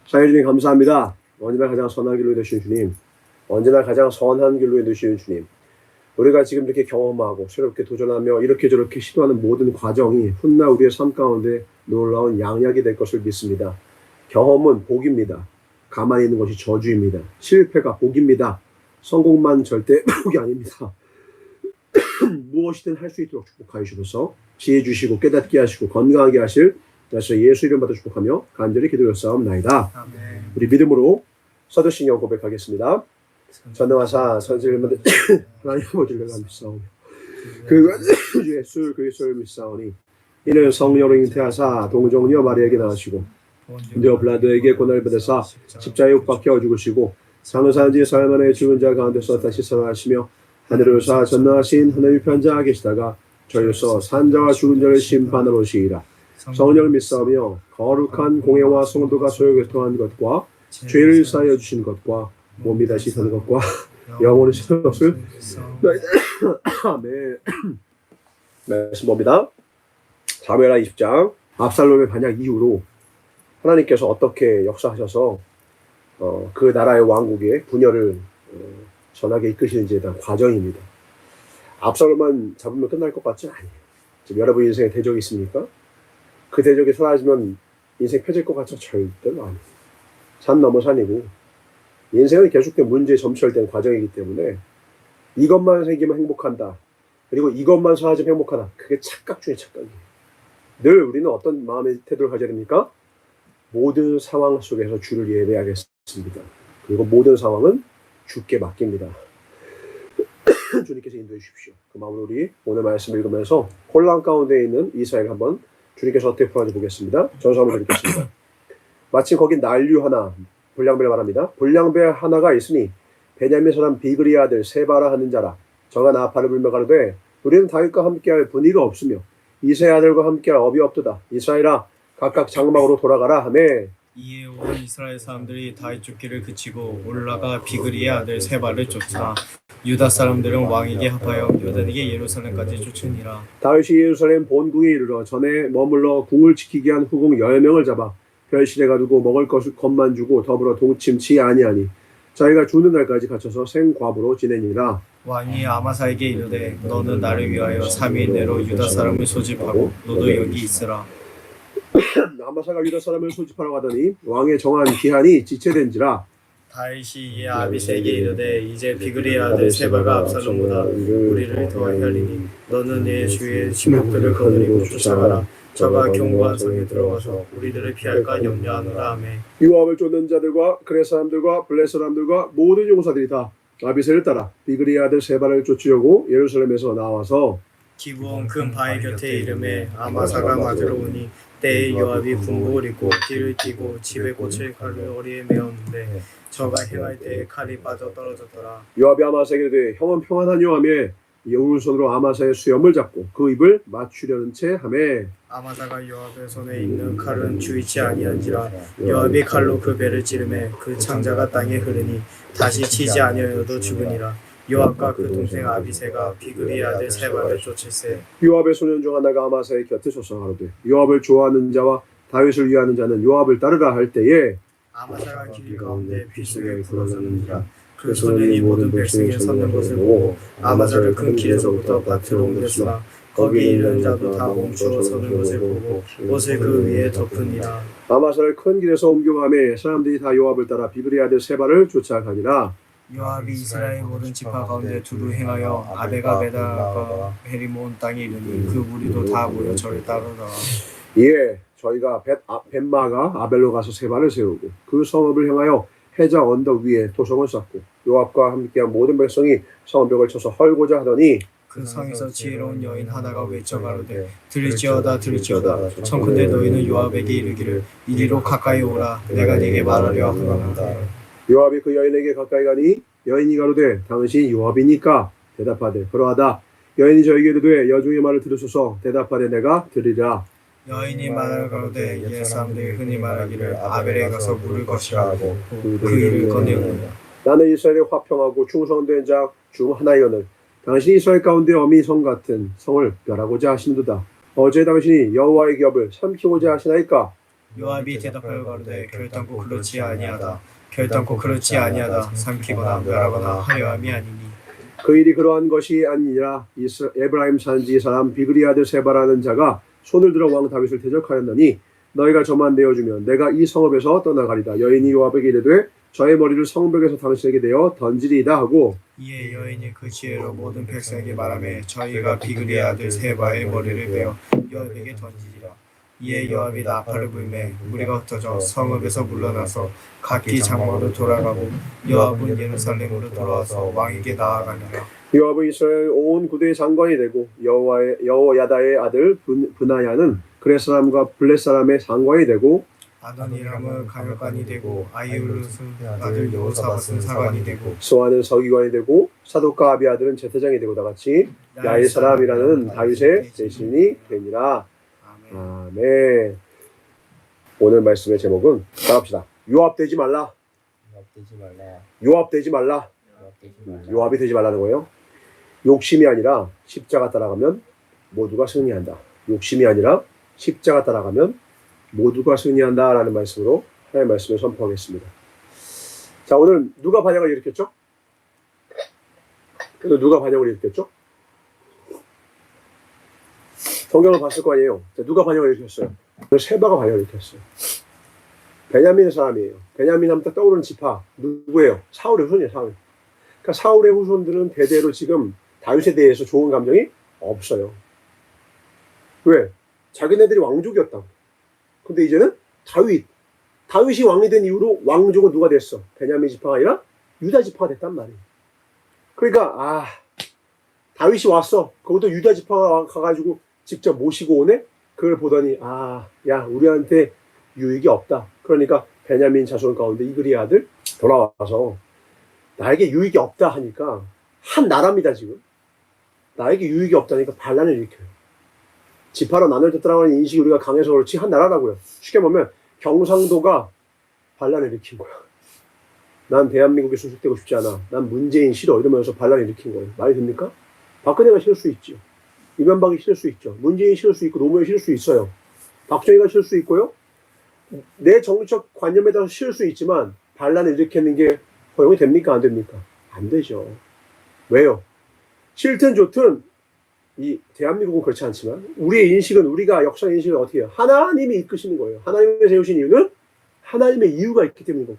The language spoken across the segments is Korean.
사랑해 주님 감사합니다. 언제나 가장 선한 길로 인도시는 주님, 언제나 가장 선한 길로 인도시는 주님, 우리가 지금 이렇게 경험하고 새롭게 도전하며 이렇게 저렇게 시도하는 모든 과정이 훗날 우리의 삶 가운데 놀라운 양약이 될 것을 믿습니다. 경험은 복입니다. 가만히 있는 것이 저주입니다. 실패가 복입니다. 성공만 절대 복이 아닙니다. 무엇이든 할 수 있도록 축복하여 주셔서 지혜 주시고 깨닫게 하시고 건강하게 하실 예수 이름 받아 축복하며 간절히 기도했사옵나이다. 아멘. 우리 믿음으로 서두신경 고백하겠습니다. 전능하사 선지를 만든 하나님 아버지를 믿사오며 그가 주 예수 그리스도를 믿사오니 이는 성령으로 잉태하사 동정녀 마리아에게 낳으시고 녀 블라드에게 고난을 받으사 십자가에 못 박혀 죽으시고 장사한 지 사흘 만에 죽은 자 가운데서 다시 살아나시며 하늘을 사 전능하신 하나님의 편자 계시다가 저희로서 산자와 죽은 자를 심판하러 오시리라. 성령을 믿사오며 거룩한 공예와 성도가 소유교통한 것과 죄를 사하여 주신 것과 몸이 다시 사는 것과 영원히 사는 것을 아멘. 말씀 봅니다. 사무엘하 20장 압살롬의 반역 이후로 하나님께서 어떻게 역사하셔서 그 나라의 왕국의 분열을 전하게 이끄시는지에 대한 과정입니다. 압살롬만 잡으면 끝날 것 같지 않아요. 지금 여러분 인생에 대적이 있습니까? 그 대적이 사라지면 인생 펴질 것 같죠? 절대로 아니에요. 산 넘어 산이고 인생은 계속된 문제에 점철된 과정이기 때문에 이것만 생기면 행복한다. 그리고 이것만 사라지면 행복하다. 그게 착각 중에 착각이에요. 늘 우리는 어떤 마음의 태도를 가져야 됩니까? 모든 상황 속에서 주를 예배하겠습니다. 그리고 모든 상황은 주께 맡깁니다. 주님께서 인도해 주십시오. 그 마음으로 우리 오늘 말씀을 읽으면서 혼란 가운데 있는 이스라엘 한번 주님께서 어떻게 풀어가지고 보겠습니다. 전서 한번 드리겠습니다. 마침 거긴 난류 하나, 불량배 말합니다. 불량배 하나가 있으니 베냐민 사람 비그리 아들 세바라 하는 자라. 저가 나팔을 불며 가로되 우리는 다윗과 함께할 분위가 없으며 이세 아들과 함께할 업이 없도다. 이스라엘아 각각 장막으로 돌아가라 하매 이에 온 이스라엘 사람들이 다윗 쫓기를 그치고 올라가 비그리의 아들 세바를 쫓아 유다 사람들은 왕에게 합하여 요단에게 예루살렘까지 쫓으니라. 다윗이 예루살렘 본궁에 이르러 전에 머물러 궁을 지키게 한 후궁 10명을 잡아 별실에 가두고 먹을 것만 주고 더불어 동침치 아니하니 자기가 죽는 날까지 갇혀서 생과부로 지내니라. 왕이 아마사에게 이르되 너는 나를 위하여 3일 내로 유다 사람을 소집하고 너도 여기 있으라. 아마사가 유다 사람을 소집하라고 하더니 왕의 정한 기한이 지체된지라. 다윗이 이에 아비새에게 이르되 이제 비그리의 아들 세바가 압살롬보다 우리를 더하게 하리니 너는 내 주의 신복들을 거느리고 쫓아가라. 저가 견고한 성에 들어가서 우리들을 피할까 염려하노라 하매 요압을 쫓는 자들과 그레 사람들과 블레 사람들과 모든 용사들이 다 아비새를 따라 비그리의 아들 세바를 쫓으려고 예루살렘에서 나와서 기브온 큰 바위 곁에 이름에 아마사가 맞으러 오니 때에 요압이 군복을 입고 띠를 띠고 집에 꽂힐 칼을 어리에 메었는데 저가 행할 때에 칼이 빠져 떨어졌더라. 요압이 아마사에게 이르되 형은 평안하뇨 하며 오른손으로 아마사의 수염을 잡고 그 입을 맞추려는 채 하매 아마사가 요압의 손에 있는 칼은 주의치 아니한지라. 요압이 칼로 그 배를 찌르매 그 창자가 땅에 흐르니 다시 치지 아니하여도 죽으니라. 요압과 그 동생 아비새가 비그리의 아들 세바를 쫓을세. 요압의 소년 중 하나가 아마사의 곁에 서서 가로되 요압을 좋아하는 자와 다윗을 위하는 자는 요압을 따르라 할 때에 아마사가 길 가운데 빗속에 굴러서는지라. 그 소년이 모든 백성이 섰는 것을 보고 아마사를 큰 길에서부터 밭으로 옮겼으나 거기에 있는 자도 다 멈추어 서는 것을 보고 옷을 그 위에 덮으니라. 아마사를 큰 길에서 옮겨가매 사람들이 다 요압을 따라 비그리의 아들 세바를 쫓아가니라. 요압이 이스라엘 모든 지파 가운데 두루 행하여 아베가 베다가 헤리몬 땅에 이르니 그 무리도 다 모여 저를 따르더라. 예, 저희가 벳마가 아벨로 가서 세바를 세우고 그 성읍을 향하여 해자 언덕 위에 도성을 쌓고 요압과 함께한 모든 백성이 성벽을 쳐서 헐고자 하더니 그 성에서 지혜로운 여인 하나가 외쳐 가로되 들을지어다 들을지어다 청컨대 너희는 요압에게 이르기를 이리로 가까이 오라 내가 네게 말하려 하노라. 요압이 그 여인에게 가까이 가니 여인이 가로되 당신 요압이니까 대답하되 그러하다. 여인이 저에게 이르되 여종의 말을 들으소서 대답하되 내가 들으리라. 여인이 말하여 가로되 옛 사람들이 흔히 말하기를 아벨에 가서 물을 것이라 하고 그 일을 꺼내오니라. 나는 이스라엘의 화평하고 충성된 자 중 하나이거늘 당신이 이스라엘 가운데 어미 성 같은 성을 멸하고자 하시는도다. 어제 당신이 여호와의 겹을 삼키고자 하시나이까 요압이 대답하여 가로되 결단코 그렇지 아니하다. 결단코 그렇지 아니하다. 삼키거나 멸하거나 하려 함이 아니니. 그 일이 그러한 것이 아니라 에브라임 산지 사람 비그리 아들 세바라는 자가 손을 들어 왕 다윗을 대적하였나니 너희가 저만 내어주면 내가 이 성읍에서 떠나가리다. 여인이 요압에게 이르되 저의 머리를 성벽에서 당신에게 내어 던지리이다 하고 이에 여인이 그 지혜로 모든 백성에게 말하며 저희가 비그리의 아들 세바의 머리를 베어 요압에게 던지리라. 이에 요압이 나팔을 불매 무리가 흩어져 성읍에서 물러나서 각기 장막으로 돌아가고 요압은 예루살렘으로 돌아와서 왕에게 나아가니라. 요압은 이스라엘 온 구대의 장관이 되고 여호야다의 아들 브나야는 그렛 사람과 블렛 사람의 장관이 되고 아도니람은 강력관이 되고 아이울루스 아들 여호사밧은 사관이 되고 스와는 서기관이 되고 사독과 아비 아들은 제사장이 되고 다같이 야의 사람이라는 다윗의 대신이 되니라. 아멘. 오늘 말씀의 제목은 따라합시다. 요압되지 말라. 요압되지 말라. 요압이 되지 말라는 거예요. 욕심이 아니라 십자가 따라가면 모두가 승리한다. 욕심이 아니라 십자가 따라가면 모두가 승리한다 라는 말씀으로 하나님의 말씀을 선포하겠습니다. 자, 오늘 누가 반역을 일으켰죠? 그래서 누가 반역을 일으켰죠? 성경을 봤을 거 아니에요. 자, 누가 반역을 일으켰어요? 세바가 반역을 일으켰어요. 베냐민 사람이에요. 베냐민 하면 딱 떠오르는 지파 누구예요? 사울의 후손이에요. 사울. 그러니까 사울의 후손들은 대대로 지금 다윗에 대해서 좋은 감정이 없어요. 왜? 자기네들이 왕족이었다고. 근데 이제는 다윗이 왕이 된 이후로 왕족은 누가 됐어? 베냐민 지파가 아니라 유다 지파가 됐단 말이에요. 그러니까 다윗이 왔어. 그것도 유다 지파가 가가지고 직접 모시고 오네? 그걸 보더니 야 우리한테 유익이 없다. 그러니까 베냐민 자손 가운데 이그리의 아들 돌아와서 나에게 유익이 없다 하니까 한 나라입니다 지금. 나에게 유익이 없다니까 반란을 일으켜요. 지파로 나눠졌다라는 인식이 우리가 강해서 그렇지 한 나라라고요. 쉽게 보면 경상도가 반란을 일으킨 거야. 난 대한민국에 소속되고 싶지 않아. 난 문재인 싫어. 이러면서 반란을 일으킨 거예요. 말이 됩니까? 박근혜가 싫을 수 있죠. 이명박이 싫을 수 있죠. 문재인이 싫을 수 있고 노무현이 싫을 수 있어요. 박정희가 싫을 수 있고요. 내 정치적 관념에 따라서 싫을 수 있지만 반란을 일으키는 게 허용이 됩니까? 안 됩니까? 안 되죠. 왜요? 싫든 좋든 이 대한민국은 그렇지 않지만 우리의 인식은 우리가 역사 인식을 어떻게 해요? 하나님이 이끄시는 거예요. 하나님이 세우신 이유는 하나님의 이유가 있기 때문인 거고.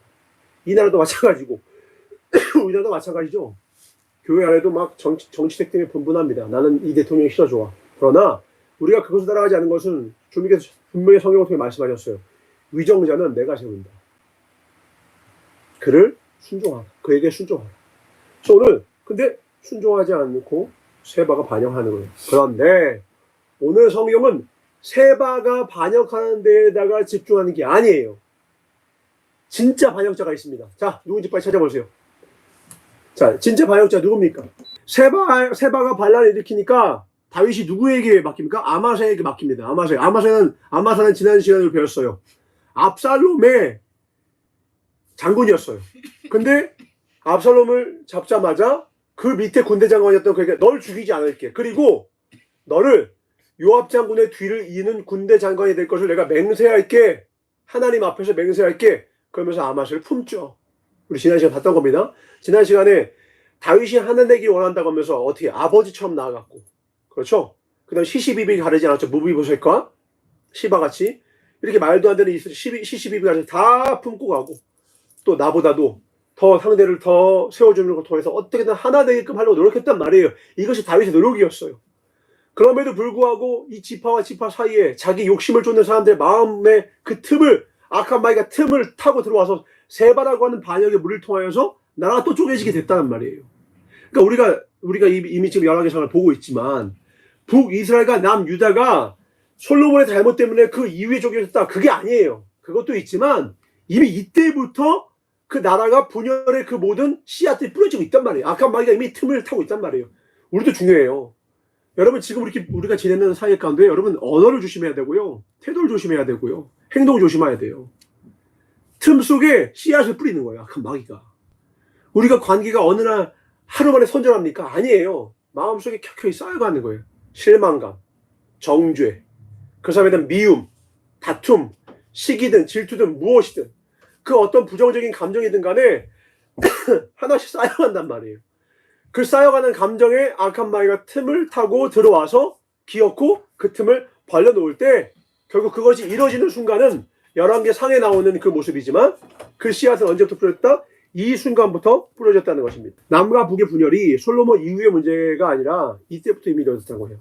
이 나라도 마찬가지고 우리나라도 마찬가지죠. 교회 안에도 막 정치색 때문에 분분합니다. 나는 이 대통령이 싫어 좋아. 그러나 우리가 그것을 따라가지 않는 것은 주님께서 분명히 성경을 통해 말씀하셨어요. 위정자는 내가 세운다. 그를 순종하라. 그에게 순종하라. 그래서 오늘 근데 순종하지 않고 세바가 반역하는 거예요. 그런데 오늘 성경은 세바가 반역하는 데에다가 집중하는 게 아니에요. 진짜 반역자가 있습니다. 자, 누군지 빨리 찾아보세요. 자, 진짜 반역자 누굽니까? 세바가 반란을 일으키니까 다윗이 누구에게 맡깁니까? 아마사에게 맡깁니다. 아마사는 지난 시간에 배웠어요. 압살롬의 장군이었어요. 근데 압살롬을 잡자마자 그 밑에 군대 장관이었던 그에게 널 죽이지 않을게. 그리고 너를 요압 장군의 뒤를 이는 군대 장관이 될 것을 내가 맹세할게. 하나님 앞에서 맹세할게. 그러면서 아마사를 품죠. 우리 지난 시간 봤던 겁니다. 지난 시간에 다윗이 하늘 내기 원한다고 하면서 어떻게 아버지처럼 나아갔고, 그렇죠? 그 다음 시시비비 가르지 않았죠. 무비보셋과 시바같이 이렇게 말도 안 되는 시시비비가 다 품고 가고, 또 나보다도 더 상대를 더 세워주는 걸 통해서 어떻게든 하나 되게끔 하려고 노력했단 말이에요. 이것이 다윗의 노력이었어요. 그럼에도 불구하고 이 지파와 지파 사이에 자기 욕심을 쫓는 사람들의 마음의 그 틈을, 악한 마귀가 틈을 타고 들어와서 세바라고 하는 반역의 물을 통하여서 나라가 또 쪼개지게 됐다는 말이에요. 그러니까 우리가 이미 지금 열왕기상을 보고 있지만 북이스라엘과 남유다가 솔로몬의 잘못 때문에 그 이후에 쪼개졌다. 그게 아니에요. 그것도 있지만 이미 이때부터 그 나라가 분열의 그 모든 씨앗들이 뿌려지고 있단 말이에요. 악한 마귀가 이미 틈을 타고 있단 말이에요. 우리도 중요해요. 여러분 지금 우리가 지내는 사회 가운데 여러분 언어를 조심해야 되고요. 태도를 조심해야 되고요. 행동을 조심해야 돼요. 틈 속에 씨앗을 뿌리는 거예요. 악한 마귀가. 우리가 관계가 어느 날 하루 만에 선전합니까? 아니에요. 마음속에 켜켜이 쌓여가는 거예요. 실망감, 정죄, 그 사람에 대한 미움, 다툼, 시기든 질투든 무엇이든 그 어떤 부정적인 감정이든 간에 하나씩 쌓여간단 말이에요. 그 쌓여가는 감정에 악한 마귀가 틈을 타고 들어와서 기어코 그 틈을 벌려놓을 때 결국 그것이 이루어지는 순간은 11개 상에 나오는 그 모습이지만 그 씨앗은 언제부터 뿌려졌다? 이 순간부터 뿌려졌다는 것입니다. 남과 북의 분열이 솔로몬 이후의 문제가 아니라 이때부터 이미 이루어졌다고 해요.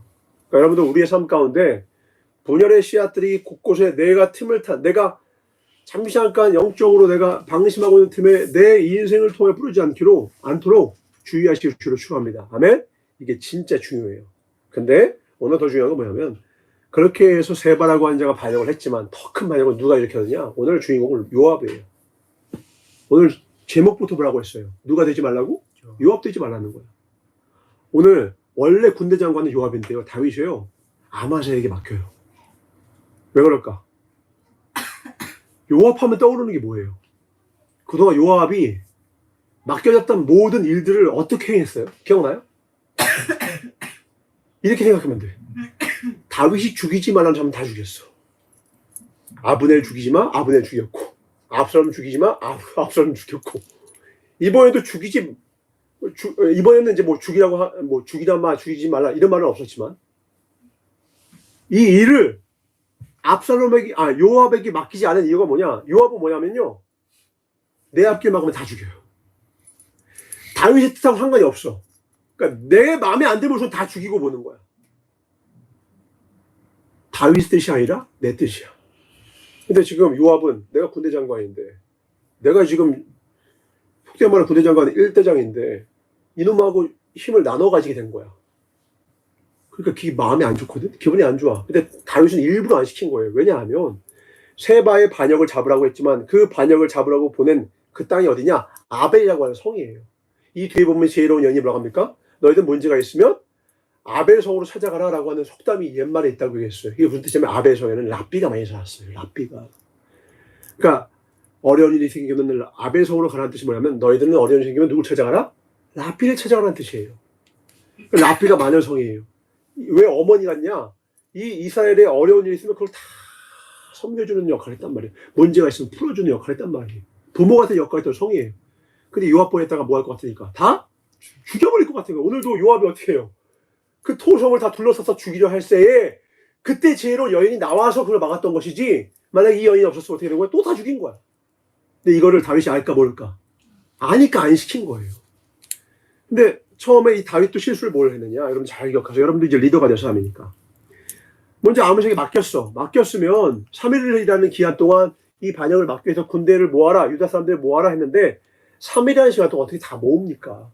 그러니까 여러분들 우리의 삶 가운데 분열의 씨앗들이 곳곳에 내가 틈을 내가 잠시 잠깐 영적으로 내가 방심하고 있는 틈에 내 인생을 통해 뿌리지 않도록 주의하시길 주로 축원합니다. 아멘? 이게 진짜 중요해요. 근데 오늘 더 중요한 건 뭐냐면 그렇게 해서 세바라고 하는 자가 반역을 했지만 더 큰 반역은 누가 일으켰느냐? 오늘 주인공은 요압이에요. 오늘 제목부터 뭐라고 했어요? 누가 되지 말라고? 요압 되지 말라는 거예요. 오늘 원래 군대 장관은 요압인데요. 다윗이요. 아마사에게 맡겨요. 왜 그럴까? 요압하면 떠오르는 게 뭐예요? 그동안 요압이 맡겨졌던 모든 일들을 어떻게 행했어요? 기억나요? 이렇게 생각하면 돼. 다윗이 죽이지 말라는 사람 다 죽였어. 아브넬 죽이지 마, 아브넬 죽였고. 압살롬 죽이지 마, 압살롬 죽였고. 이번에도 이번에는 이제 뭐 죽이지 말라 이런 말은 없었지만 이 일을 요압에게 맡기지 않은 이유가 뭐냐? 요압은 뭐냐면요. 내 앞길 막으면 다 죽여요. 다윗의 뜻하고 상관이 없어. 그러니까 내 마음에 안 들면 우선 다 죽이고 보는 거야. 다윗의 뜻이 아니라 내 뜻이야. 근데 지금 요압은 내가 군대 장관인데 내가 지금 속된 말로 군대 장관 1대장인데 이놈하고 힘을 나눠 가지게 된 거야. 그러니까 그게 마음이 안 좋거든? 기분이 안 좋아. 근데 다윗은 일부러 안 시킨 거예요. 왜냐하면 세바의 반역을 잡으라고 했지만 그 반역을 잡으라고 보낸 그 땅이 어디냐? 아벨이라고 하는 성이에요. 이 뒤에 보면 지혜로운 여인이 뭐라고 합니까? 너희들 문제가 있으면 아벨 성으로 찾아가라 라고 하는 속담이 옛말에 있다고 얘기했어요. 이게 무슨 뜻이냐면 아벨 성에는 랍비가 많이 살았어요. 랍비가. 그러니까 어려운 일이 생기면 아벨 성으로 가라는 뜻이 뭐냐면 너희들은 어려운 일이 생기면 누굴 찾아가라? 랍비를 찾아가라는 뜻이에요. 랍비가 많은 성이에요. 왜 어머니 같냐? 이 이스라엘에 어려운 일이 있으면 그걸 다 섬겨주는 역할을 했단 말이에요. 문제가 있으면 풀어주는 역할을 했단 말이에요. 부모 같은 역할을 했던 성이에요. 근데 요압 보냈다가 뭐 할 것 같으니까 다 죽여버릴 것 같은 거예요. 오늘도 요압이 어떻게 해요? 그 토성을 다 둘러싸서 죽이려 할 때에 그때 지혜로운 여인이 나와서 그걸 막았던 것이지 만약 이 여인이 없었으면 어떻게 된 거야? 또 다 죽인 거야. 근데 이거를 다윗이 알까 모를까? 아니까 안 시킨 거예요. 근데 처음에 이 다윗도 실수를 뭘 했느냐? 여러분 잘 기억하세요. 여러분도 이제 리더가 될 사람이니까. 먼저 아무에게 맡겼어. 맡겼으면 3일이라는 기한 동안 이 반역을 막기 위해서 군대를 모아라. 유다 사람들을 모아라 했는데 3일이라는 시간 동안 어떻게 다 모읍니까?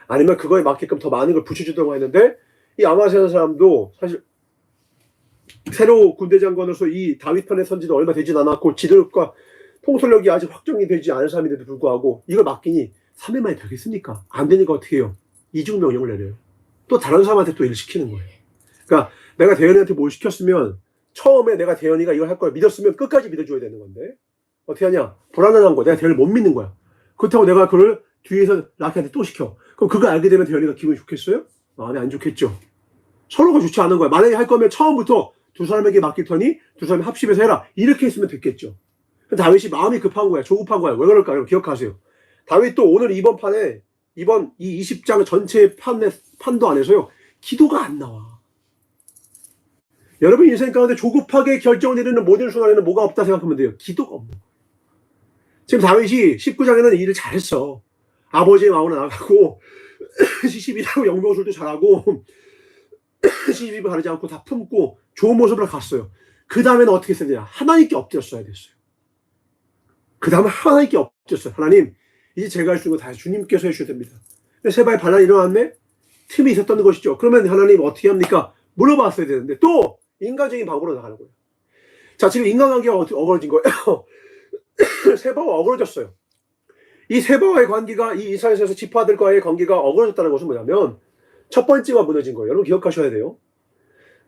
아니면 그거에 맞게끔 더 많은 걸 붙여주던가 했는데 이 아마스라는 사람도 사실 새로 군대 장관으로서 이 다윗 편에 선 지도 얼마 되진 않았고 지도력과 통솔력이 아직 확정이 되지 않은 사람인데도 불구하고 이걸 맡기니 3일 만에 되겠습니까? 안 되니까 어떻게 해요? 이중 명령을 내려요. 또 다른 사람한테 또 일을 시키는 거예요. 그러니까 내가 대현이한테 뭘 시켰으면 처음에 내가 대현이가 이걸 할 걸 믿었으면 끝까지 믿어줘야 되는 건데 어떻게 하냐? 불안한 거. 내가 대현을 못 믿는 거야. 그렇다고 내가 그걸 뒤에서 라키한테 또 시켜. 그럼 그거 알게 되면 대현이가 기분이 좋겠어요? 마음이 안 좋겠죠. 서로가 좋지 않은 거야. 만약에 할 거면 처음부터 두 사람에게 맡길 테니 두 사람이 합심해서 해라. 이렇게 했으면 됐겠죠. 다윗이 마음이 급한 거야. 조급한 거야. 왜 그럴까? 여러분 기억하세요. 다윗도 오늘 이번 이 20장 전체 판도 안에서요. 기도가 안 나와. 여러분 인생 가운데 조급하게 결정을 내리는 모든 순간에는 뭐가 없다 생각하면 돼요. 기도가 없는 거예요. 지금 다윗이 19장에는 일을 잘했어. 아버지의 마음으로 나가고 시집이라고 영병술도 잘하고 시집을 가리지 않고 다 품고 좋은 모습으로 갔어요. 그 다음에는 어떻게 했어야 되냐? 하나님께 엎드렸어야 됐어요. 그 다음에 하나님께 엎드렸어요. 하나님, 이제 제가 할 수 있는 거 다 주님께서 해주셔야 됩니다. 세바의 반란이 일어났네? 틈이 있었던 것이죠. 그러면 하나님 어떻게 합니까? 물어봤어야 되는데 또 인간적인 방법으로 나가는 거예요. 자, 지금 인간관계가 어그러진 거예요. 세바와 어그러졌어요. 이 세바와의 관계가 이 이스라엘에서 지파들과의 관계가 어그러졌다는 것은 뭐냐면 첫 번째가 무너진 거예요. 여러분 기억하셔야 돼요.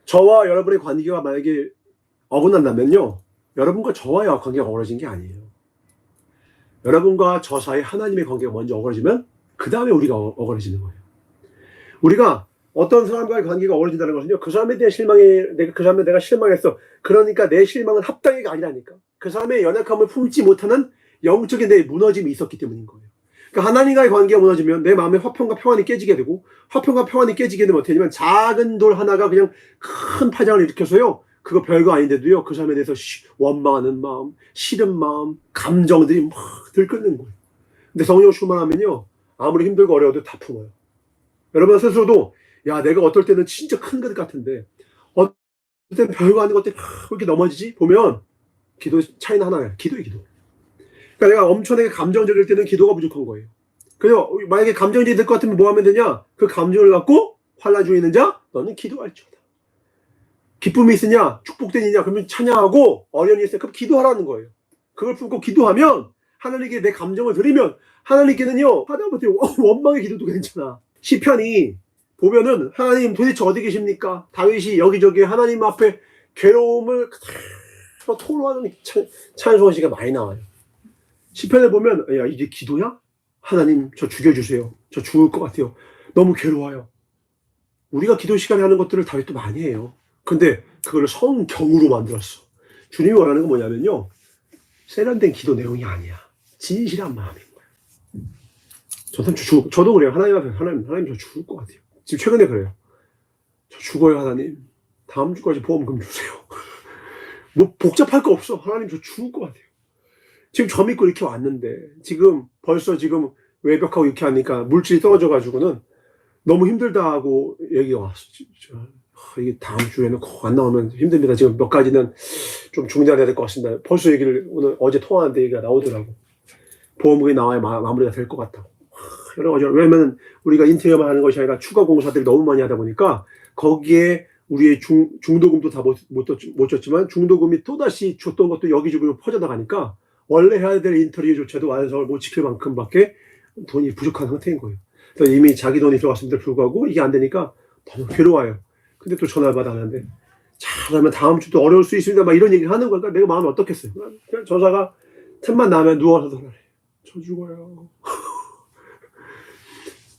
저와 여러분의 관계가 만약에 어긋난다면요. 여러분과 저와의 관계가 어그러진 게 아니에요. 여러분과 저 사이 하나님의 관계가 먼저 어그러지면 그 다음에 우리가 어그러지는 거예요. 우리가 어떤 사람과의 관계가 어그러진다는 것은요. 그 사람에 대한 그 사람에 내가 실망했어. 그러니까 내 실망은 합당해가 아니라니까. 그 사람의 연약함을 품지 못하는 영적인 내 무너짐이 있었기 때문인 거예요. 그러니까 하나님과의 관계가 무너지면 내 마음의 화평과 평안이 깨지게 되고, 화평과 평안이 깨지게 되면 어떻게 되냐면 작은 돌 하나가 그냥 큰 파장을 일으켜서요, 그거 별거 아닌데도요, 그 사람에 대해서 원망하는 마음, 싫은 마음, 감정들이 막 들끓는 거예요. 근데 성령 충만하면요, 아무리 힘들고 어려워도 다 품어요. 여러분 스스로도, 야, 내가 어떨 때는 진짜 큰 것 같은데 어떨 때는 별거 아닌 것들이 그렇게 넘어지지? 보면 기도 차이는 하나예요. 기도예요, 기도. 그러니까 내가 엄청나게 감정적일 때는 기도가 부족한 거예요. 그래서 만약에 감정적이 될 것 같으면 뭐 하면 되냐? 그 감정을 갖고 환난 중에 있는 자, 너는 기도할지어다. 기쁨이 있으냐? 축복된 이냐? 그러면 찬양하고, 어려움이 있으냐? 그럼 기도하라는 거예요. 그걸 품고 기도하면, 하나님께 내 감정을 드리면, 하나님께는요, 하다못해 원망의 기도도 괜찮아. 시편이 보면은, 하나님 도대체 어디 계십니까? 다윗이 여기저기 하나님 앞에 괴로움을 토로하는 찬송시가 많이 나와요. 시편에 보면, 야, 이게 기도야? 하나님, 저 죽여주세요. 저 죽을 것 같아요. 너무 괴로워요. 우리가 기도 시간에 하는 것들을 다윗도 많이 해요. 근데 그걸 성경으로 만들었어. 주님이 원하는 건 뭐냐면요, 세련된 기도 내용이 아니야. 진실한 마음인 거야. 저도 그래요. 하나님 앞에, 하나님 저 죽을 것 같아요. 지금 최근에 그래요. 저 죽어요, 하나님. 다음 주까지 보험금 주세요. 뭐 복잡할 거 없어. 하나님 저 죽을 것 같아요. 지금 저 믿고 이렇게 왔는데, 벌써 외벽하고 이렇게 하니까 물질이 떨어져가지고는 너무 힘들다 하고 얘기가 왔어. 진짜. 이게 다음 주에는 꼭 안 나오면 힘듭니다. 지금 몇 가지는 좀 중단해야 될 것 같습니다. 벌써 어제 통화하는데 얘기가 나오더라고. 보험금이 나와야 마무리가 될 것 같다고. 여러 가지. 왜냐면 우리가 인테리어만 하는 것이 아니라 추가 공사들이 너무 많이 하다 보니까 거기에 우리의 중도금도 다 못 줬지만 중도금이 또다시 줬던 것도 여기저기로 퍼져나가니까 원래 해야 될 인테리어조차도 완성을 못 지킬 만큼밖에 돈이 부족한 상태인 거예요. 그래서 이미 자기 돈이 들어갔음에도 불구하고 이게 안 되니까 너무 괴로워요. 근데 또 전화를 받았는데, 잘하면 다음 주도 어려울 수 있습니다. 막 이런 얘기를 하는 거니까 내가 마음이 어떻겠어요. 그냥 저자가 틈만 나면 누워서 그래. 저 죽어요.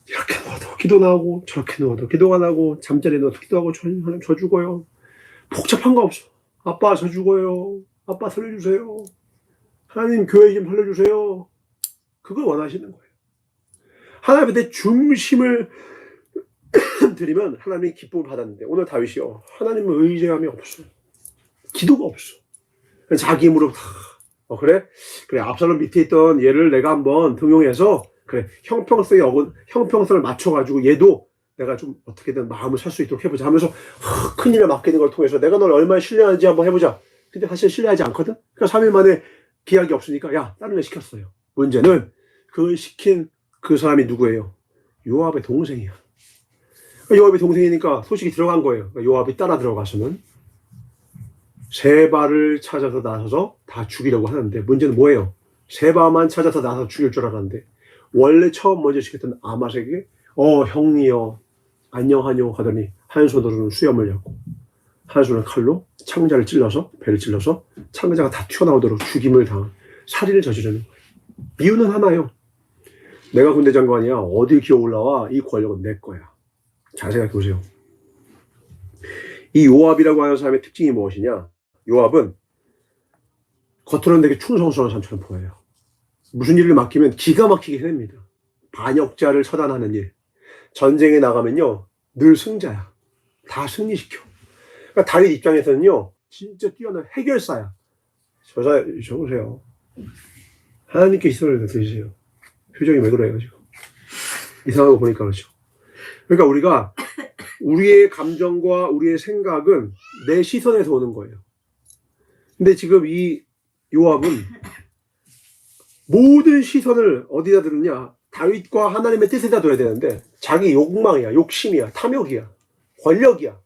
이렇게 누워도 기도 나오고, 저렇게 누워도 기도가 나고, 잠자리에 누워도 기도하고, 저 죽어요. 복잡한 거 없어. 아빠 저 죽어요. 아빠 살려주세요. 하나님 교회 좀 살려주세요. 그걸 원하시는 거예요. 하나님의 중심을 드리면 하나님이 기쁨을 받았는데, 오늘 다윗이요, 하나님을 의지함이 없어. 기도가 없어. 자기 힘으로 그래 압살롬 밑에 있던 얘를 내가 한번 등용해서 그래 형평성을 맞춰가지고 얘도 내가 좀 어떻게든 마음을 살 수 있도록 해보자 하면서 큰일을 맡기는 걸 통해서 내가 널 얼마나 신뢰하는지 한번 해보자. 근데 사실 신뢰하지 않거든. 그러니까 3일 만에 기약이 없으니까 야, 다른 애 시켰어요. 문제는 그걸 시킨 그 사람이 누구예요? 요압의 동생이야. 요압의 동생이니까 소식이 들어간 거예요. 요압이 따라 들어가서는 세바를 찾아서 나서서 다 죽이려고 하는데, 문제는 뭐예요? 세바만 찾아서 나서 죽일 줄 알았는데 원래 처음 먼저 시켰던 아마색에게 형이여 안녕하뇨 하더니 한 손으로는 수염을 잡고 한 손으로 칼로 창자를 찔러서, 배를 찔러서 창자가 다 튀어나오도록 죽임을 당한, 살인을 저지르는 거예요. 이유는 하나요. 내가 군대 장관이야. 어딜 기어 올라와. 이 권력은 내 거야. 잘 생각해 보세요. 이 요압이라고 하는 사람의 특징이 무엇이냐? 요압은 겉으로는 되게 충성스러운 사람처럼 보여요. 무슨 일을 맡기면 기가 막히게 해냅니다. 반역자를 처단하는 일. 전쟁에 나가면요, 늘 승자야. 다 승리시켜. 그러니까 다윗 입장에서는요, 진짜 뛰어난 해결사야. 저 보세요. 하나님께 시선을 들으세요. 표정이 왜 그래요, 지금? 이상한 거 보니까 그렇죠. 그러니까 우리가 우리의 감정과 우리의 생각은 내 시선에서 오는 거예요. 근데 지금 이 요압은 모든 시선을 어디다 두느냐? 다윗과 하나님의 뜻에다 둬야 되는데 자기 욕망이야, 욕심이야, 탐욕이야, 권력이야.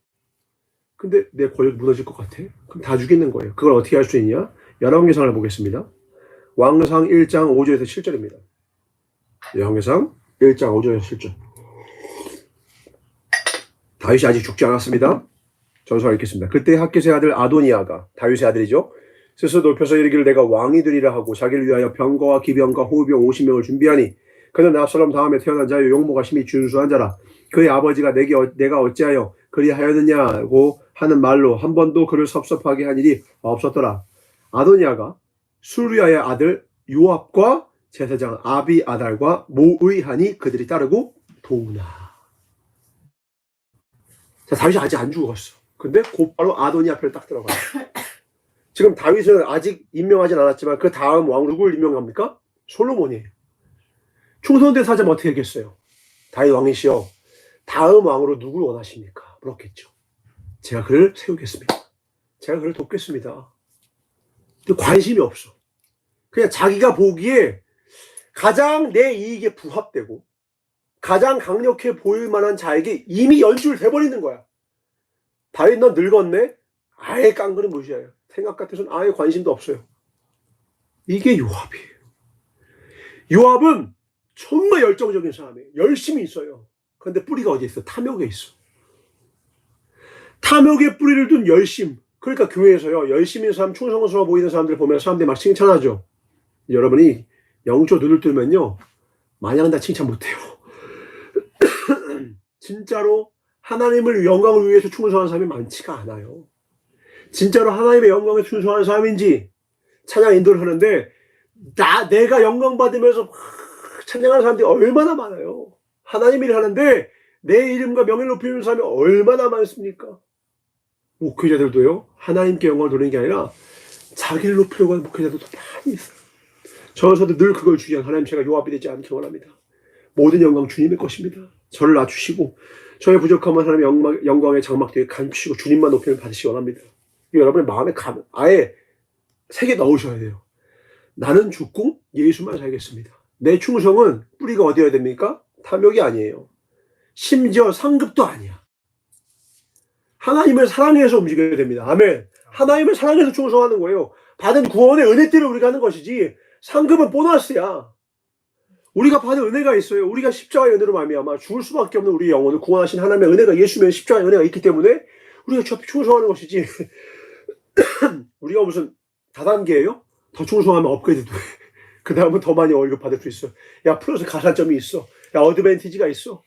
근데 내 권력이 무너질 것 같아? 그럼 다 죽이는 거예요. 그걸 어떻게 할 수 있냐? 열왕기상을 보겠습니다. 왕상 1장 5절에서 7절입니다. 열왕기상 1장 5절에서 7절. 다윗이 아직 죽지 않았습니다. 전설을 읽겠습니다. 그때 핫겟의 아들 아도니아가, 다윗의 아들이죠, 스스로 높여서 이르기를 내가 왕이 되리라 하고 자기를 위하여 병거와 기병과 호위병 50명을 준비하니 그는 압살롬 다음에 태어난 자요 용모가 심히 준수한 자라. 그의 아버지가 내가 어찌하여 그리하였느냐고 하는 말로 한 번도 그를 섭섭하게 한 일이 없었더라. 아도니아가 수르야의 아들 요압과 제사장 아비아달과 모의하니 그들이 따르고 도우나. 자, 다윗이 아직 안 죽었어. 근데 곧바로 아도니 앞에 딱 들어가요. 지금 다윗은 아직 임명하진 않았지만 그 다음 왕 누굴 임명합니까? 솔로몬이에요. 충성대사 하자면 어떻게 하겠어요? 다윗 왕이시여, 다음 왕으로 누굴 원하십니까? 물었겠죠. 제가 그를 세우겠습니다. 제가 그를 돕겠습니다. 근데 관심이 없어. 그냥 자기가 보기에 가장 내 이익에 부합되고 가장 강력해 보일 만한 자에게 이미 연출돼버리는 거야. 다윗 너 늙었네? 아예 깡그리 무시해요. 생각 같아서는 아예 관심도 없어요. 이게 요압이에요. 요압은 정말 열정적인 사람이에요. 열심히 있어요. 그런데 뿌리가 어디에 있어? 탐욕에 있어. 탐욕에 뿌리를 둔 열심. 그러니까 교회에서요, 열심히 있는 사람, 충성스러워 보이는 사람들 보면 사람들이 막 칭찬하죠. 여러분이 영적 눈을 뜨면요, 마냥 다 칭찬 못해요. 진짜로 하나님을 영광을 위해서 충성하는 사람이 많지가 않아요. 진짜로 하나님의 영광에 충성하는 사람인지 찬양 인도를 하는데 내가 영광 받으면서 찬양하는 사람들이 얼마나 많아요. 하나님 일을 하는데 내 이름과 명예를 높이는 사람이 얼마나 많습니까? 목회자들도요, 하나님께 영광을 돌리는 게 아니라 자기를 높이려고 하는 목회자들도 많이 있어요. 저도 늘 그걸 주의한 하나님, 제가 요압이 되지 않기 원합니다. 모든 영광 주님의 것입니다. 저를 낮추시고 저의 부족함은 하나님의 영광의 장막 뒤에 감추시고 주님만 높이면 받으시기 원합니다. 여러분의 마음에 아예 새겨 넣으셔야 돼요. 나는 죽고 예수만 살겠습니다. 내 충성은 뿌리가 어디여야 됩니까? 탐욕이 아니에요. 심지어 상급도 아니야. 하나님을 사랑해서 움직여야 됩니다. 아멘. 하나님을 사랑해서 충성하는 거예요. 받은 구원의 은혜 때문에 우리가 하는 것이지 상급은 보너스야. 우리가 받은 은혜가 있어요. 우리가 십자가의 은혜로 말미암아 죽을 수밖에 없는 우리의 영혼을 구원하신 하나님의 은혜가, 예수님의 십자가의 은혜가 있기 때문에 우리가 충성하는 것이지. 우리가 무슨 다단계예요? 더 충성하면 업그레이드 돼. 그 다음은 더 많이 월급 받을 수 있어. 야, 플러스 가산점이 있어. 야, 어드밴티지가 있어.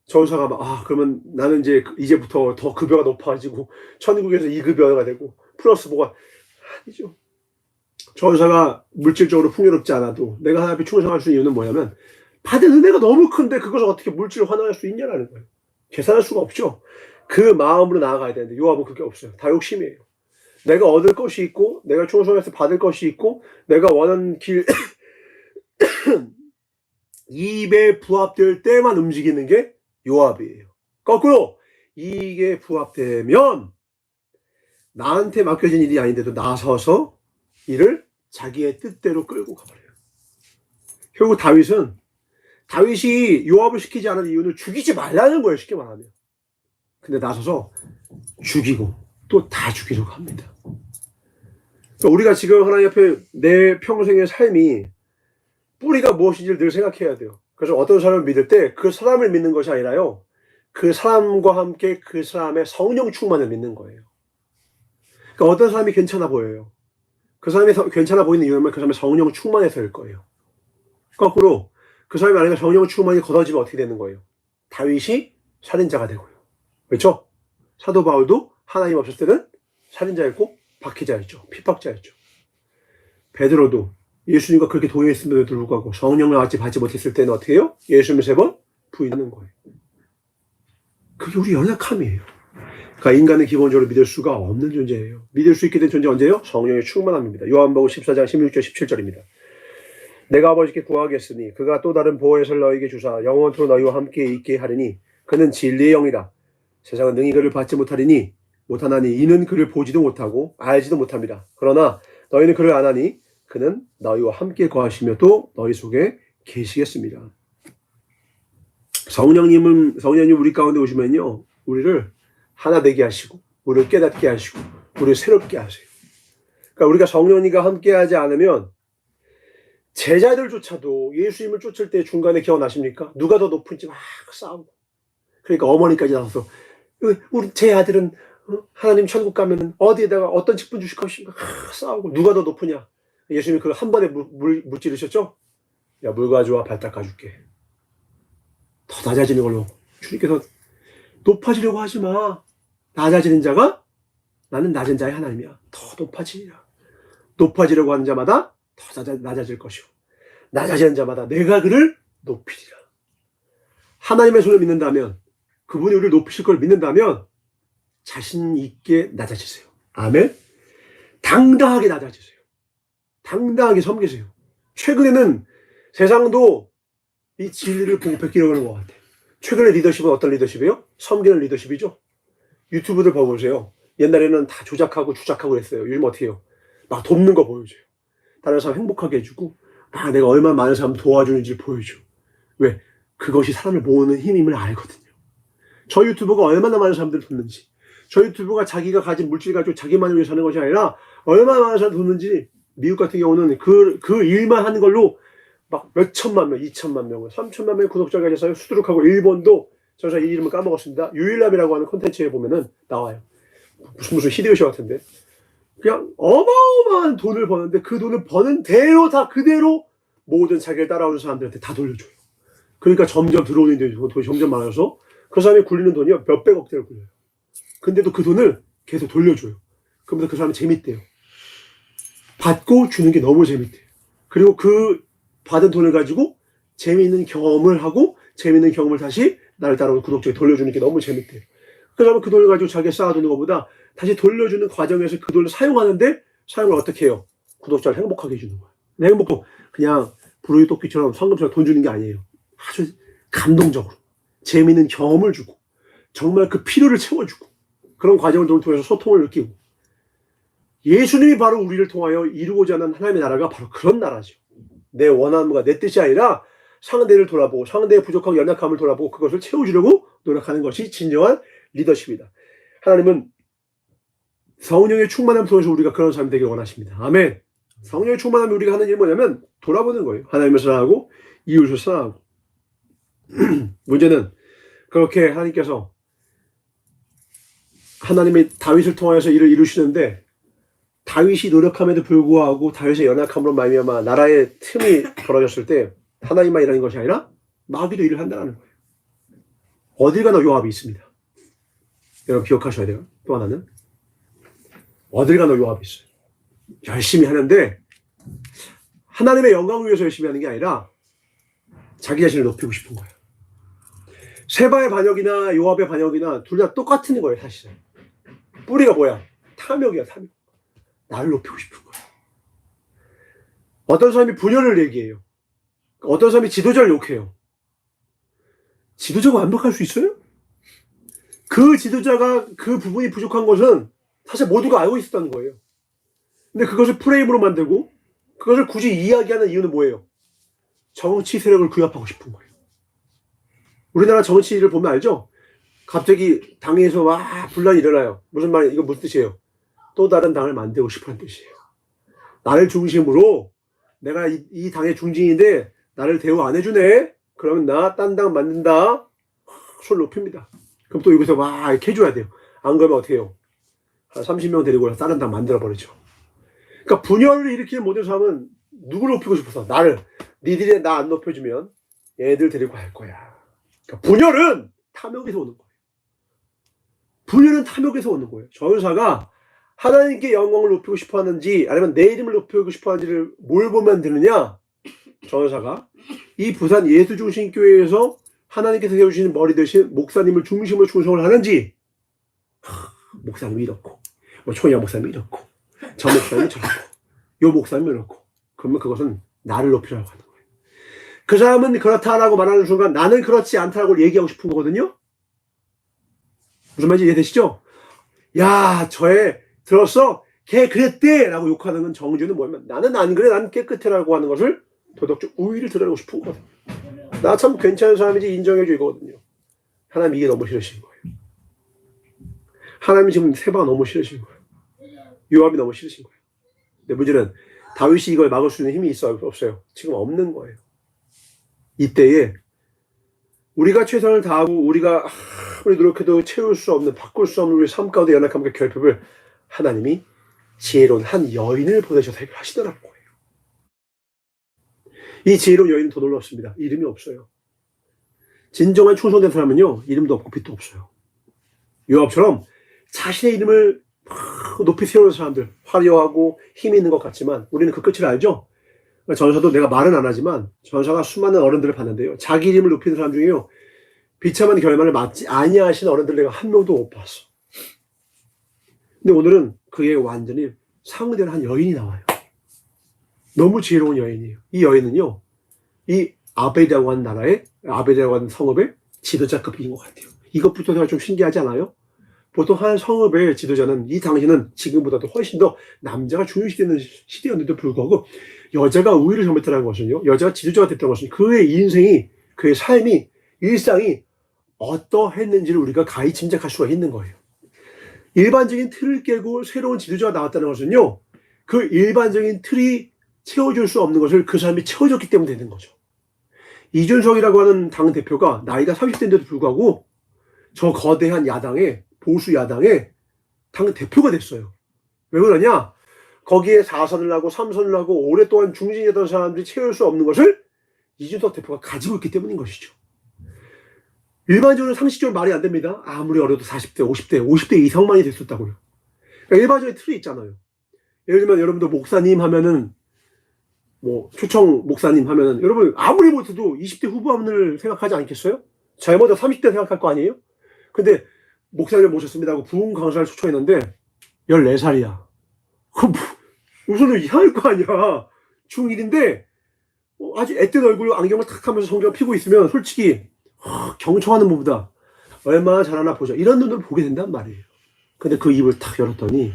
전사가 막, 그러면 나는 이제부터 더 급여가 높아지고 천국에서 2급여가 되고 플러스 뭐가 아니죠. 전사가 물질적으로 풍요롭지 않아도 내가 하나님 앞에 충성할 수 있는 이유는 뭐냐면 받은 은혜가 너무 큰데 그것을 어떻게 물질로 환원할 수 있냐라는 거예요. 계산할 수가 없죠. 그 마음으로 나아가야 되는데 요압은 그게 없어요. 다 욕심이에요. 내가 얻을 것이 있고 내가 충성해서 받을 것이 있고 내가 원하는 길 입에 부합될 때만 움직이는 게 요압이에요. 거꾸로 이게 부합되면 나한테 맡겨진 일이 아닌데도 나서서 이를 자기의 뜻대로 끌고 가버려요. 결국 다윗이 요압을 시키지 않은 이유는 죽이지 말라는 거예요. 쉽게 말하면. 근데 나서서 죽이고 또 다 죽이려고 합니다. 그러니까 우리가 지금 하나님 앞에 내 평생의 삶이 뿌리가 무엇인지를 늘 생각해야 돼요. 그래서 어떤 사람을 믿을 때 그 사람을 믿는 것이 아니라요, 그 사람과 함께 그 사람의 성령 충만을 믿는 거예요. 그러니까 어떤 사람이 괜찮아 보여요. 그 사람이 괜찮아 보이는 이유는 그 사람의 성령 충만해서일 거예요. 거꾸로 그 사람이 만약에 성령 충만이 걷어지면 어떻게 되는 거예요? 다윗이 살인자가 되고요. 그렇죠? 사도 바울도 하나님 없을 때는 살인자였고 박해자였죠. 핍박자였죠. 베드로도 예수님과 그렇게 동행했음에도 불구하고 성령을 아직 받지 못했을 때는 어떻게 해요? 예수님을 3번 부인하는 거예요. 그게 우리 연약함이에요. 그러니까 인간은 기본적으로 믿을 수가 없는 존재예요. 믿을 수 있게 된 존재 언제예요? 성령의 충만함입니다. 요한복음 14장 16절 17절입니다. 내가 아버지께 구하겠으니 그가 또 다른 보혜사를 너희에게 주사 영원토록 너희와 함께 있게 하리니 그는 진리의 영이다. 세상은 능히 그를 받지 못하나니 이는 그를 보지도 못하고 알지도 못합니다. 그러나 너희는 그를 아나니 그는 너희와 함께 거하시며 또 너희 속에 계시겠습니다. 성령님 우리 가운데 오시면요, 우리를 하나 되게 하시고 우리를 깨닫게 하시고 우리를 새롭게 하세요. 그러니까 우리가 성령님과 함께 하지 않으면 제자들조차도 예수님을 쫓을 때 중간에 기억나십니까? 누가 더 높은지 막 싸우고. 그러니까 어머니까지 나와서 우리 제 아들은 하나님 천국 가면은 어디에다가 어떤 직분 주실 것인가 싸우고 누가 더 높으냐. 예수님이 그걸 한 번에 물찌르셨죠? 야, 물 가져와 발 닦아줄게. 더 낮아지는 걸로. 주님께서 높아지려고 하지 마. 낮아지는 자가 나는 낮은 자의 하나님이야. 더 높아지리라. 높아지려고 하는 자마다 더 낮아질 것이요 낮아지는 자마다 내가 그를 높이리라. 하나님의 손을 믿는다면, 그분이 우리를 높이실 걸 믿는다면 자신 있게 낮아지세요. 아멘. 당당하게 낮아지세요. 당당하게 섬기세요. 최근에는 세상도 이 진리를 공백기려고 하는 것 같아요. 최근에 리더십은 어떤 리더십이에요? 섬기는 리더십이죠. 유튜브들 봐보세요. 옛날에는 다 조작하고 주작하고 그랬어요. 요즘 어떻게 해요? 막 돕는 거 보여줘요. 다른 사람 행복하게 해주고, 막 내가 얼마나 많은 사람 도와주는지 보여줘. 왜? 그것이 사람을 모으는 힘임을 알거든요. 저 유튜버가 얼마나 많은 사람들을 돕는지, 저 유튜버가 자기가 가진 물질 가지고 자기만을 위해 사는 것이 아니라 얼마나 많은 사람을 돕는지, 미국 같은 경우는 그 일만 하는 걸로 막 몇 천만 명, 2천만 명, 3천만 명의 구독자가 있어서 수두룩하고, 일본도 저자 이 이름을 까먹었습니다. 유일남이라고 하는 콘텐츠에 보면은 나와요. 무슨 히데요시 같은데. 그냥 어마어마한 돈을 버는데 그 돈을 버는 대로 다 그대로 모든 자기를 따라오는 사람들한테 다 돌려줘요. 그러니까 점점 들어오는 돈이 점점 많아서 그 사람이 굴리는 돈이요 몇백억대를 굴려요. 근데도 그 돈을 계속 돌려줘요. 그러면서 그 사람이 재밌대요. 받고 주는 게 너무 재밌대요. 그리고 그 받은 돈을 가지고 재미있는 경험을 하고 재미있는 경험을 다시 나를 따라오는 구독자에 돌려주는 게 너무 재밌대요. 그러면 그 돈을 가지고 자기가 쌓아두는 것보다 다시 돌려주는 과정에서 그 돈을 사용하는데, 사용을 어떻게 해요? 구독자를 행복하게 해주는 거예요. 행복도 그냥 불우이 토끼처럼 성금처럼 돈 주는 게 아니에요. 아주 감동적으로 재미있는 경험을 주고 정말 그 필요를 채워주고 그런 과정을 통해서 소통을 느끼고, 예수님이 바로 우리를 통하여 이루고자 하는 하나님의 나라가 바로 그런 나라죠. 내 원함과 내 뜻이 아니라 상대를 돌아보고 상대의 부족하고 연약함을 돌아보고 그것을 채워주려고 노력하는 것이 진정한 리더십이다. 하나님은 성령의 충만함을 통해서 우리가 그런 사람이 되길 원하십니다. 아멘. 성령의 충만함이 우리가 하는 일이 뭐냐면 돌아보는 거예요. 하나님을 사랑하고 이웃을 사랑하고. 문제는 그렇게 하나님께서 하나님의 다윗을 통해서 일을 이루시는데, 다윗이 노력함에도 불구하고 다윗의 연약함으로 말미암아 나라의 틈이 벌어졌을 때 하나님만 일하는 것이 아니라 마귀도 일을 한다는 거예요. 어딜 가나 요압이 있습니다. 여러분 기억하셔야 돼요. 또 하나는 어딜 가나 요압이 있어요. 열심히 하는데 하나님의 영광을 위해서 열심히 하는 게 아니라 자기 자신을 높이고 싶은 거예요. 세바의 반역이나 요압의 반역이나 둘 다 똑같은 거예요. 사실은 뿌리가 뭐야? 탐욕이야. 탐욕. 나를 높이고 싶은 거예요. 어떤 사람이 분열을 얘기해요. 어떤 사람이 지도자를 욕해요. 지도자가 완벽할 수 있어요? 그 지도자가 그 부분이 부족한 것은 사실 모두가 알고 있었다는 거예요. 근데 그것을 프레임으로 만들고 그것을 굳이 이야기하는 이유는 뭐예요? 정치 세력을 규합하고 싶은 거예요. 우리나라 정치를 보면 알죠? 갑자기 당에서 와 분란이 일어나요. 무슨 말이에요? 이거 무슨 뜻이에요? 또 다른 당을 만들고 싶어하는 뜻이에요. 나를 중심으로 내가 이 당의 중진인데 나를 대우 안 해주네? 그러면 나 딴 당 만든다? 손 높입니다. 그럼 또 여기서 막 이렇게 해줘야 돼요. 안 그러면 어떻게 해요? 한 30명 데리고 다른 당 만들어버리죠. 그러니까 분열을 일으키는 모든 사람은 누구를 높이고 싶어서? 나를. 니들이 나 안 높여주면 얘들 데리고 갈 거야. 그러니까 분열은 탐욕에서 오는 거예요. 분열은 탐욕에서 오는 거예요. 전사가 하나님께 영광을 높이고 싶어 하는지 아니면 내 이름을 높이고 싶어 하는지를 뭘 보면 되느냐? 전사가 이 부산 예수중심교회에서 하나님께서 세우시는 머리 대신 목사님을 중심으로 충성을 하는지, 목사님이 이렇고 뭐 초야 목사님이 이렇고 저 목사님이 저렇고 요 목사님이 이렇고, 그러면 그것은 나를 높이려고 하는 거예요. 그 사람은 그렇다라고 말하는 순간 나는 그렇지 않다라고 얘기하고 싶은 거거든요. 무슨 말인지 이해되시죠? 야, 저애 들었어? 걔 그랬대! 라고 욕하는 건 정죄는 뭐냐면 나는 안 그래, 난 깨끗해라고 하는 것을 도덕적 우위를 드러내고 싶은 거거든요. 나 참 괜찮은 사람이지 인정해줘 이거거든요. 하나님 이게 너무 싫으신 거예요. 하나님이 지금 세바가 너무 싫으신 거예요. 요압이 너무 싫으신 거예요. 근데 문제는 다윗이 이걸 막을 수 있는 힘이 있어요? 없어요? 지금 없는 거예요. 이때에 우리가 최선을 다하고 우리가 아무리 노력해도 채울 수 없는, 바꿀 수 없는 우리 삶 가운데 연약함과 결핍을 하나님이 지혜로운 한 여인을 보내셔서 해결하시더라는 거예요. 이 지혜로운 여인은 더 놀랍습니다. 이름이 없어요. 진정한 충성된 사람은요, 이름도 없고 빛도 없어요. 요압처럼 자신의 이름을 높이 세우는 사람들, 화려하고 힘이 있는 것 같지만 우리는 그 끝을 알죠? 전사도 내가 말은 안 하지만 전사가 수많은 어른들을 봤는데요. 자기 이름을 높이는 사람 중에요. 비참한 결말을 맞지 아니하신 어른들 내가 한 명도 못 봤어. 근데 오늘은 그의 완전히 상대는 한 여인이 나와요. 너무 지혜로운 여인이에요. 이 여인은요, 이 아벨이라고 하는 나라의, 아벨이라고 하는 성읍의 지도자급인 것 같아요. 이것부터 제가 좀 신기하지 않아요? 보통 한 성읍의 지도자는 이 당시는 지금보다도 훨씬 더 남자가 중요시되는 시대였는데도 불구하고 여자가 우위를 점했다는 것은요, 여자가 지도자가 됐다는 것은 그의 인생이, 그의 삶이, 일상이 어떠했는지를 우리가 가히 짐작할 수가 있는 거예요. 일반적인 틀을 깨고 새로운 지도자가 나왔다는 것은요, 그 일반적인 틀이 채워줄 수 없는 것을 그 사람이 채워줬기 때문에 되는 거죠. 이준석이라고 하는 당대표가 나이가 30대인데도 불구하고 저 거대한 야당의, 보수 야당의 당대표가 됐어요. 왜 그러냐? 거기에 4선을 하고 3선을 하고 오랫동안 중진이었던 사람들이 채울 수 없는 것을 이준석 대표가 가지고 있기 때문인 것이죠. 일반적으로 상식적으로 말이 안 됩니다. 아무리 어려도 40대, 50대 이상만이 됐었다고요. 그러니까 일반적인 틀이 있잖아요. 예를 들면 여러분도 목사님 하면은 초청 목사님 하면은 여러분 아무리 못해도 20대 후반을 생각하지 않겠어요? 잘못해서 30대 생각할 거 아니에요? 근데 목사님을 모셨습니다 하고 부흥 강사를 초청했는데 14살이야. 그럼 우선은 이상할 거 아니야. 중1인데 아주 앳된 얼굴로 안경을 탁 하면서 성경을 피고 있으면 솔직히 경청하는 것보다 얼마나 잘하나 보자 이런 눈으로 보게 된단 말이에요. 근데 그 입을 탁 열었더니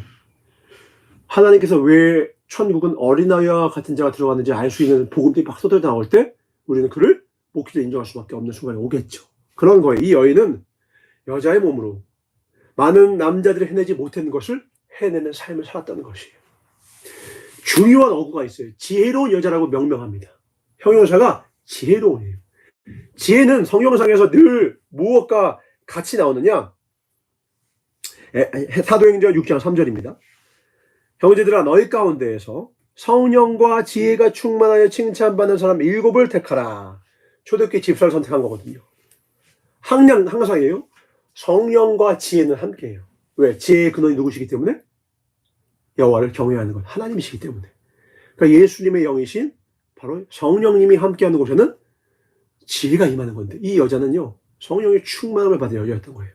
하나님께서 왜 천국은 어린아이와 같은 자가 들어갔는지 알 수 있는 복음들이 막 쏟아져 나올 때 우리는 그를 목회자로 인정할 수밖에 없는 순간이 오겠죠. 그런 거예요. 이 여인은 여자의 몸으로 많은 남자들이 해내지 못했는 것을 해내는 삶을 살았다는 것이에요. 중요한 어구가 있어요. 지혜로운 여자라고 명명합니다. 형용사가 지혜로운이에요. 지혜는 성경상에서 늘 무엇과 같이 나오느냐? 사도행전 6장 3절입니다. 형제들아 너희 가운데에서 성령과 지혜가 충만하여 칭찬받는 사람 7을 택하라. 초대교회 집사를 선택한 거거든요. 항상이에요. 성령과 지혜는 함께해요. 왜? 지혜의 근원이 누구시기 때문에? 여호와를 경외하는 것 하나님이시기 때문에. 그러니까 예수님의 영이신 바로 성령님이 함께하는 곳에는 지혜가 임하는 건데 이 여자는요 성령의 충만함을 받은 여자였던 거예요.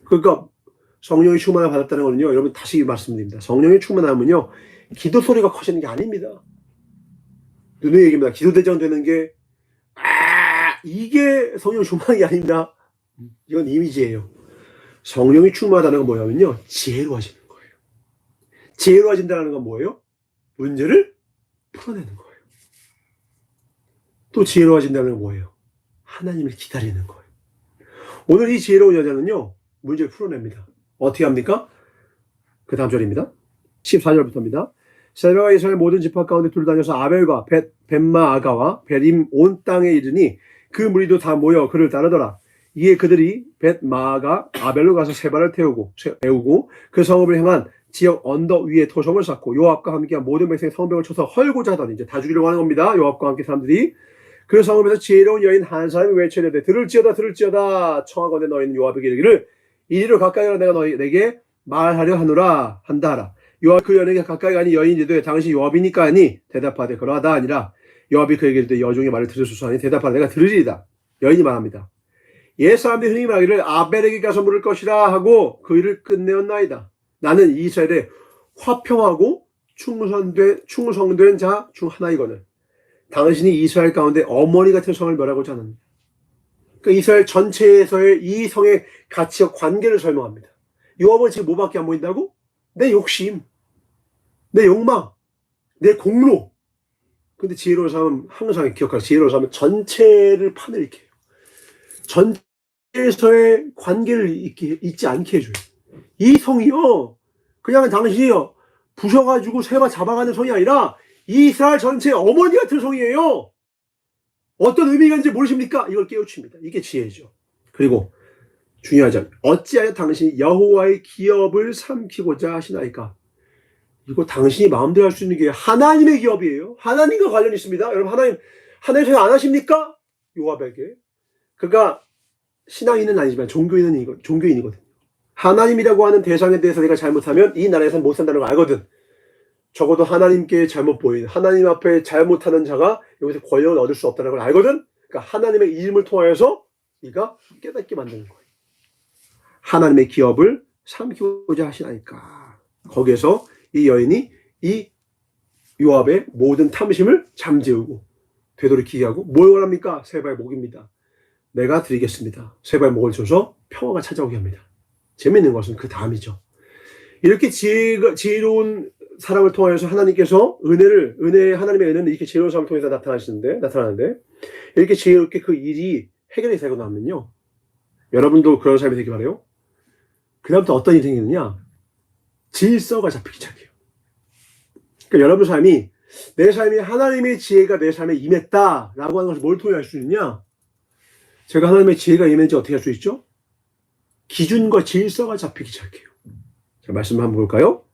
그러니까 성령의 충만함을 받았다는 거는요 여러분 다시 말씀드립니다. 성령의 충만함은요 기도 소리가 커지는 게 아닙니다. 누누이 얘기입니다. 기도대장 되는 게 이게 성령 충만한 아닙니다. 이건 이미지예요. 성령이 충만하다는 건 뭐냐면요 지혜로워지는 거예요. 지혜로워진다는 건 뭐예요? 문제를 풀어내는 거예요. 또 지혜로워진다는 건 뭐예요? 하나님을 기다리는 거예요. 오늘 이 지혜로운 여자는요 문제를 풀어냅니다. 어떻게 합니까? 그 다음 절입니다. 14절부터입니다. 세바가 이스라엘 모든 지파 가운데 둘다녀서 아벨과 벳마아가와 베림 온 땅에 이르니 그 무리도 다 모여 그를 따르더라. 이에 그들이 벳마아가 아벨로 가서 세바를 태우고 그 성읍을 향한 지역 언덕 위에 토성을 쌓고 요압과 함께한 모든 백성의 성벽을 쳐서 헐고자 하더니 이제 다 죽이려고 하는 겁니다. 요압과 함께 사람들이 그 성읍에서 지혜로운 여인 한 사람이 외치려되 들을지어다 청하건대 너희는 요압에게 이르기를 이리로 가까이 가라 내가 내게 말하려 하노라 한다하라. 요압 그 여인에게 가까이 가니 여인이되 당시 요압이니까 하니 대답하되 그러하다 아니라 요압이 그에게 이르되 여종의 말을 들으소서 하니 대답하되 내가 들으리이다. 여인이 말합니다. 옛 사람들이 흔히 말하기를 아벨에게 가서 물을 것이라 하고 그 일을 끝내었나이다. 나는 이스라엘에 화평하고 충성된 자 중 하나이거늘 당신이 이스라엘 가운데 어머니 같은 성을 멸하고자 하느니라. 그러니까 이스라엘 전체에서의 이 성의 가치와 관계를 설명합니다. 요압은 지금 뭐밖에 안 보인다고? 내 욕심, 내 욕망, 내 공로. 근데 지혜로운 사람은 항상 기억하라. 지혜로운 사람은 전체를 판을이렇게 해요. 전체에서의 관계를 잊지 않게 해줘요. 이 성이요 그냥 당신이요 부셔가지고 세바 잡아가는 성이 아니라 이스라엘 전체의 어머니 같은 성이에요. 어떤 의미가 있는지 모르십니까? 이걸 깨우칩니다. 이게 지혜죠. 그리고 중요한 점 어찌하여 당신이 여호와의 기업을 삼키고자 하시나이까? 이거 당신이 마음대로 할 수 있는 게 하나님의 기업이에요. 하나님과 관련이 있습니다. 여러분 하나님 생각 안 하십니까? 요압에게. 그가 신앙인은 아니지만 종교인이거든요. 하나님이라고 하는 대상에 대해서 내가 잘못하면 이 나라에서는 못 산다는 걸 알거든. 적어도 하나님께 잘못 보이는, 하나님 앞에 잘못하는 자가 여기서 권력을 얻을 수 없다는 걸 알거든. 그러니까 하나님의 이름을 통하여서 네가 깨닫게 만드는 거예요. 하나님의 기업을 삼키고자 하시나니까. 거기에서 이 여인이 이 요압의 모든 탐심을 잠재우고 되돌이키게 하고 뭘 원합니까? 세 발 목입니다. 내가 드리겠습니다. 세 발 목을 줘서 평화가 찾아오게 합니다. 재미있는 것은 그 다음이죠. 이렇게 지혜로운 사람을 통해서 하나님께서 하나님의 은혜는 이렇게 지혜로운 사람을 통해서 나타나는데 이렇게 지혜롭게 그 일이 해결이 되고 나면요. 여러분도 그런 삶이 되기 바라요. 그 다음부터 어떤 일이 생기느냐? 질서가 잡히기 시작해요. 그러니까 여러분 삶이, 내 삶이 하나님의 지혜가 내 삶에 임했다라고 하는 것을 뭘 통해 알 수 있느냐? 제가 하나님의 지혜가 임했는지 어떻게 할 수 있죠? 기준과 질서가 잡히기 시작해요. 자, 말씀 한번 볼까요?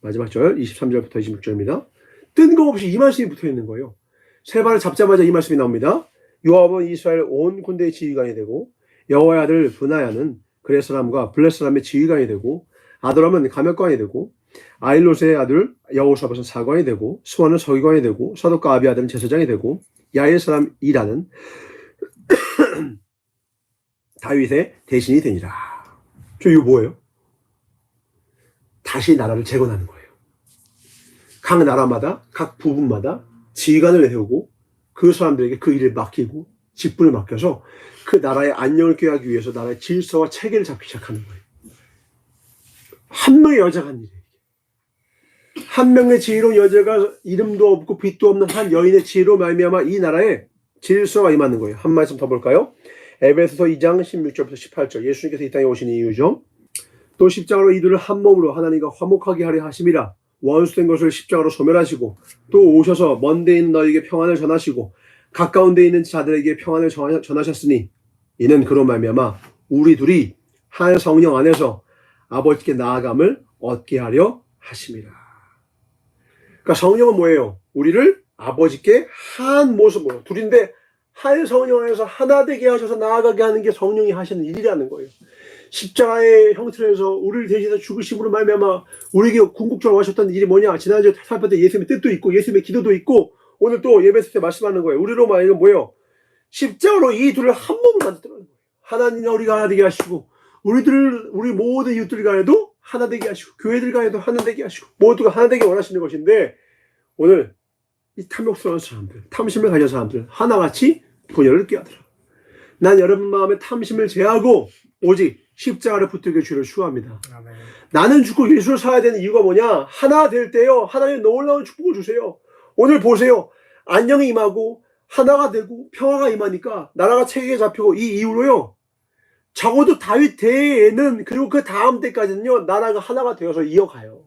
마지막 절 23절부터 26절입니다. 뜬금없이 이 말씀이 붙어있는 거예요. 세 발을 잡자마자 이 말씀이 나옵니다. 요압은 이스라엘 온 군대의 지휘관이 되고 여호와의 아들 브나야는 그레 사람과 블레 사람의 지휘관이 되고 아도람은 감역관이 되고 아일롯의 아들 여호사밧은 사관이 되고 스완은 서기관이 되고 사독과 아비아들은 제사장이 되고 야엘 사람 이라는 다윗의 대신이 되니라. 이거 뭐예요? 다시 나라를 재건하는 거예요. 각 나라마다 각 부분마다 지휘관을 세우고 그 사람들에게 그 일을 맡기고 직분을 맡겨서 그 나라의 안녕을 꾀하기 위해서 나라의 질서와 체계를 잡기 시작하는 거예요. 한 명의 여자가 한 일이에요. 한 명의 지혜로운 여자가 이름도 없고 빛도 없는 한 여인의 지혜로 말미암아 이 나라에 질서가 임하는 거예요. 한 말씀 더 볼까요? 에베소서 2장 16절부터 18절. 예수님께서 이 땅에 오신 이유죠. 또 십자가로 이들을 한 몸으로 하나님과 화목하게 하려 하심이라. 원수된 것을 십자가로 소멸하시고 또 오셔서 먼 데 있는 너에게 평안을 전하시고 가까운 데 있는 자들에게 평안을 전하셨으니 이는 그로 말미암아 우리 둘이 한 성령 안에서 아버지께 나아감을 얻게 하려 하심이라. 그러니까 성령은 뭐예요? 우리를 아버지께 한 모습으로, 둘인데 한 성령 안에서 하나 되게 하셔서 나아가게 하는 게 성령이 하시는 일이라는 거예요. 십자가의 형태로 해서 우리를 대신해서 죽으심으로 말미암아 우리에게 궁극적으로 하셨던 일이 뭐냐? 지난주에 살폈던 예수님의 뜻도 있고 예수님의 기도도 있고 오늘 또 예배에서 말씀하는 거예요. 우리로 말하면 뭐예요? 십자가로 이 둘을 한 몸을 만들더라는 거예요. 하나님과 우리가 하나 되게 하시고 우리 모든 이웃들 간에도 하나 되게 하시고 교회들 간에도 하나 되게 하시고 모두가 하나 되게 원하시는 것인데 오늘 이 탐욕스러운 사람들, 탐심을 가진 사람들 하나같이 분열을 깨하더라. 난 여러분 마음에 탐심을 제하고 오직 십자가를 붙들게 주를 추구합니다. 아멘. 나는 죽고 예수를 살아야 되는 이유가 뭐냐? 하나 될 때요. 하나님 놀라운 축복을 주세요. 오늘 보세요. 안녕이 임하고 하나가 되고 평화가 임하니까 나라가 체계에 잡히고 이 이후로요. 적어도 다윗 대에는 그리고 그 다음 때까지는요. 나라가 하나가 되어서 이어가요.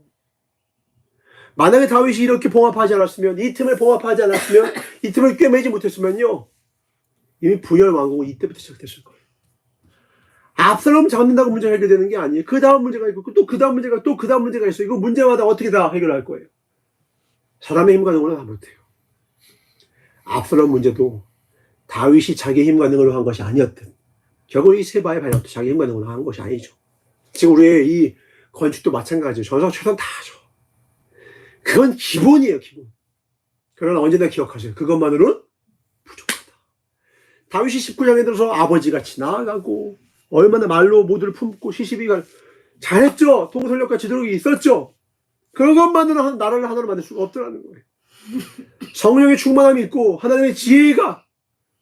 만약에 다윗이 이렇게 봉합하지 않았으면 이 틈을 봉합하지 않았으면 이 틈을 꿰매지 못했으면요. 이미 분열 왕국은 이때부터 시작됐을 거예요. 압살롬 잡는다고 문제가 해결되는 게 아니에요. 그 다음 문제가 있고 또 그 다음 문제가 또 그 다음 문제가 있어요. 이거 문제마다 어떻게 다 해결할 거예요. 사람의 힘과 능력으로 다 못해요. 압살롬 문제도 다윗이 자기의 힘과 능력으로 한 것이 아니었든 결국 이 세바의 반역도 자기 힘과 능력으로 한 것이 아니죠. 지금 우리의 이 건축도 마찬가지예요. 전사 최선 다 하죠. 그건 기본이에요. 기본. 그러나 언제나 기억하세요. 그것만으로는 부족하다. 다윗이 19장에 들어서 아버지같이 나아가고 얼마나 말로 모두를 품고 시시비가 잘했죠. 통솔력과 지도력이 있었죠. 그것만으로는 나라를 하나로 만들 수가 없더라는 거예요. 성령의 충만함이 있고 하나님의 지혜가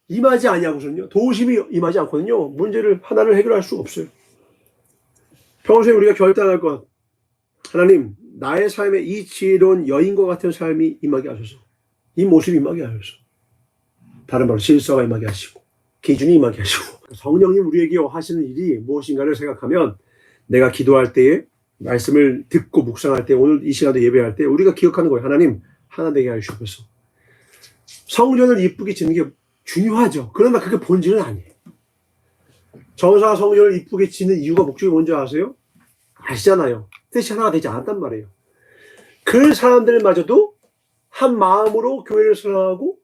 임하지 아니하고서는요. 도우심이 임하지 않거든요. 문제를 하나를 해결할 수가 없어요. 평소에 우리가 결단할 것, 하나님 나의 삶에 이 지혜로운 여인과 같은 삶이 임하게 하소서. 이 모습이 임하게 하소서. 다른 말로 질서가 임하게 하시고 기준이 임하게 하시고 성령님 우리에게 하시는 일이 무엇인가를 생각하면 내가 기도할 때에 말씀을 듣고 묵상할 때 오늘 이 시간도 예배할 때 우리가 기억하는 거예요. 하나님 하나 되게 하시옵소서. 성전을 이쁘게 짓는 게 중요하죠. 그러나 그게 본질은 아니에요. 정사 성전을 이쁘게 짓는 이유가 목적이 뭔지 아세요? 아시잖아요. 뜻이 하나가 되지 않았단 말이에요. 그 사람들마저도 한 마음으로 교회를 사랑하고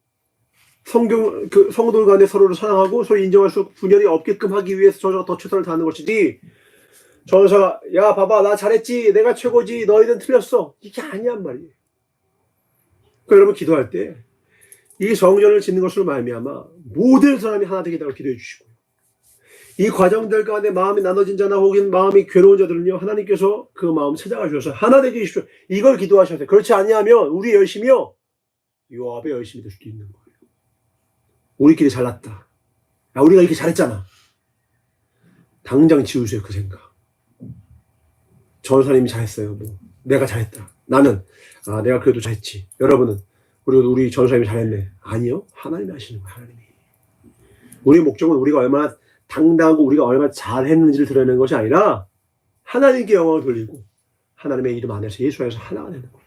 성도들 간에 서로를 사랑하고 서로 인정할 수 없고 분열이 없게끔 하기 위해서 저자가 더 최선을 다하는 것이지 전사가 야 봐봐 나 잘했지 내가 최고지 너희들은 틀렸어 이게 아니란 말이에요. 그러니까 여러분 기도할 때 이 성전을 짓는 것으로 말미암아 모든 사람이 하나 되게 달라고 기도해 주시고 이 과정들 가운데 마음이 나눠진 자나 혹은 마음이 괴로운 자들은요 하나님께서 그 마음 찾아가 주셔서 하나 되게 해주십시오. 이걸 기도하셔야 돼요. 그렇지 아니하면 우리 열심이요 요압의 열심이 될 수도 있는 거예요. 우리끼리 잘났다. 야 우리가 이렇게 잘했잖아. 당장 지우세요 그 생각. 전사님이 잘했어요. 뭐 내가 잘했다. 나는 내가 그래도 잘했지. 여러분은 우리 전사님이 잘했네. 아니요. 하나님이 하시는 거예요. 하나님이. 우리의 목적은 우리가 얼마나 당당하고 우리가 얼마나 잘했는지를 드러내는 것이 아니라 하나님께 영광을 돌리고 하나님의 이름 안에서 예수 안에서 하나가 되는 거예요.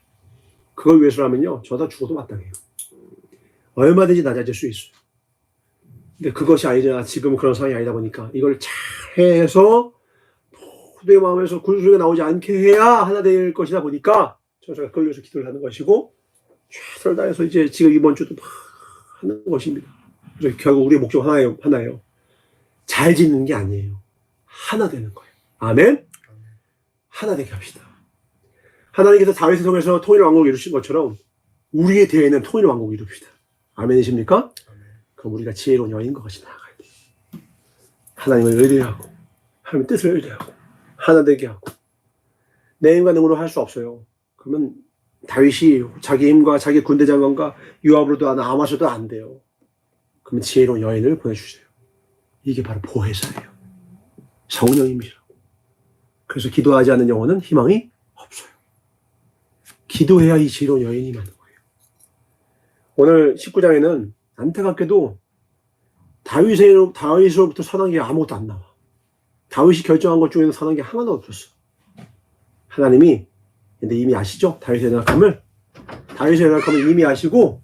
그걸 위해서라면요. 저다 죽어도 마땅해요. 얼마든지 낮아질 수 있어요. 근데 그것이 아니라 지금 그런 상황이 아니다 보니까 이걸 잘해서 내 마음에서 군수가 나오지 않게 해야 하나 될 것이다 보니까 저가 끌려서 기도를 하는 것이고 최선을 다해서 이제 지금 이번 주도 막 하는 것입니다. 그래서 결국 우리의 목적 하나예요. 잘 짓는 게 아니에요. 하나 되는 거예요. 아멘? 하나 되게 합시다. 하나님께서 다윗을 통해서 통일 왕국을 이루신 것처럼 우리의 대회는 통일 왕국을 이룹시다. 아멘이십니까? 그럼 우리가 지혜로운 여인과 같이 나아가야 돼요. 하나님을 의뢰하고 하나님의 뜻을 의뢰하고 하나 되게 하고 내 힘과 능으로 할 수 없어요. 그러면 다윗이 자기 힘과 자기 군대 장관과 요압으로도 아마셔도 안 돼요. 그러면 지혜로운 여인을 보내주세요. 이게 바로 보혜사예요. 성령님이시라고. 그래서 기도하지 않는 영혼은 희망이 없어요. 기도해야 이 지혜로운 여인이 많은 거예요. 오늘 19장에는 안타깝게도 다윗으로부터 선한 게 아무것도 안 나와. 다윗이 결정한 것 중에는 선한 게 하나도 없었어. 하나님이 근데 이미 아시죠? 다윗의 연약함을 이미 아시고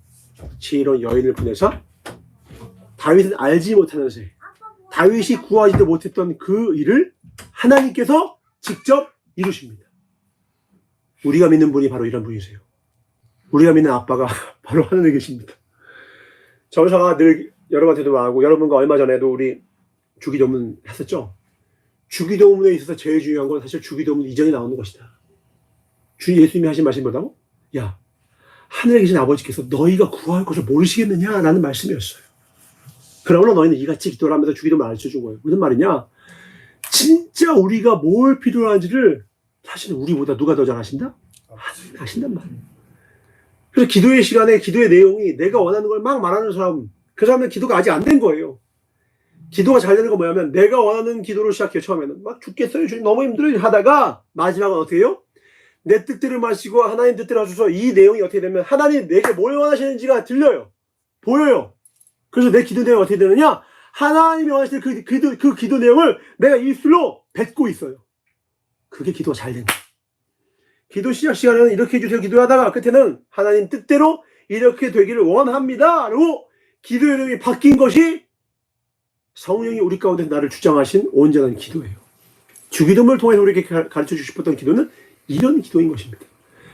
지혜로운 여인을 보내서 다윗은 알지 못하는 새 다윗이 구하지도 못했던 그 일을 하나님께서 직접 이루십니다. 우리가 믿는 분이 바로 이런 분이세요. 우리가 믿는 아빠가 바로 하늘에 계십니다. 전사가 늘 여러분한테도 말하고 여러분과 얼마 전에도 우리 주기도문 했었죠. 주기도문에 있어서 제일 중요한 건 사실 주기도문 이전에 나오는 것이다. 주 예수님이 하신 말씀이 뭐라고? 야, 하늘에 계신 아버지께서 너희가 구할 것을 모르시겠느냐? 라는 말씀이었어요. 그러므로 너희는 이같이 기도를 하면서 주기도문을 가르쳐준 거예요. 무슨 말이냐? 진짜 우리가 뭘 필요로 하는지를 사실은 우리보다 누가 더 잘 아신다? 하나님이 아신단 말이에요. 그래서 기도의 시간에 기도의 내용이 내가 원하는 걸 막 말하는 사람, 그 사람은 기도가 아직 안 된 거예요. 기도가 잘 되는 건 뭐냐면 내가 원하는 기도를 시작해요. 처음에는 막 죽겠어요. 주님 너무 힘들어요. 하다가 마지막은 어떻게 해요? 내 뜻대로 마시고 하나님 뜻대로 하셔서 이 내용이 어떻게 되면 하나님 내게 뭘 원하시는지가 들려요. 보여요. 그래서 내 기도 내용이 어떻게 되느냐? 하나님이 원하시는 그 기도 내용을 내가 입술로 뱉고 있어요. 그게 기도가 잘 된다. 기도 시작 시간에는 이렇게 해주세요. 기도하다가 끝에는 하나님 뜻대로 이렇게 되기를 원합니다. 라고 기도의 내용이 바뀐 것이 성령이 우리 가운데 나를 주장하신 온전한 기도예요. 주기도문을 통해서 우리에게 가르쳐 주고 싶었던 기도는 이런 기도인 것입니다.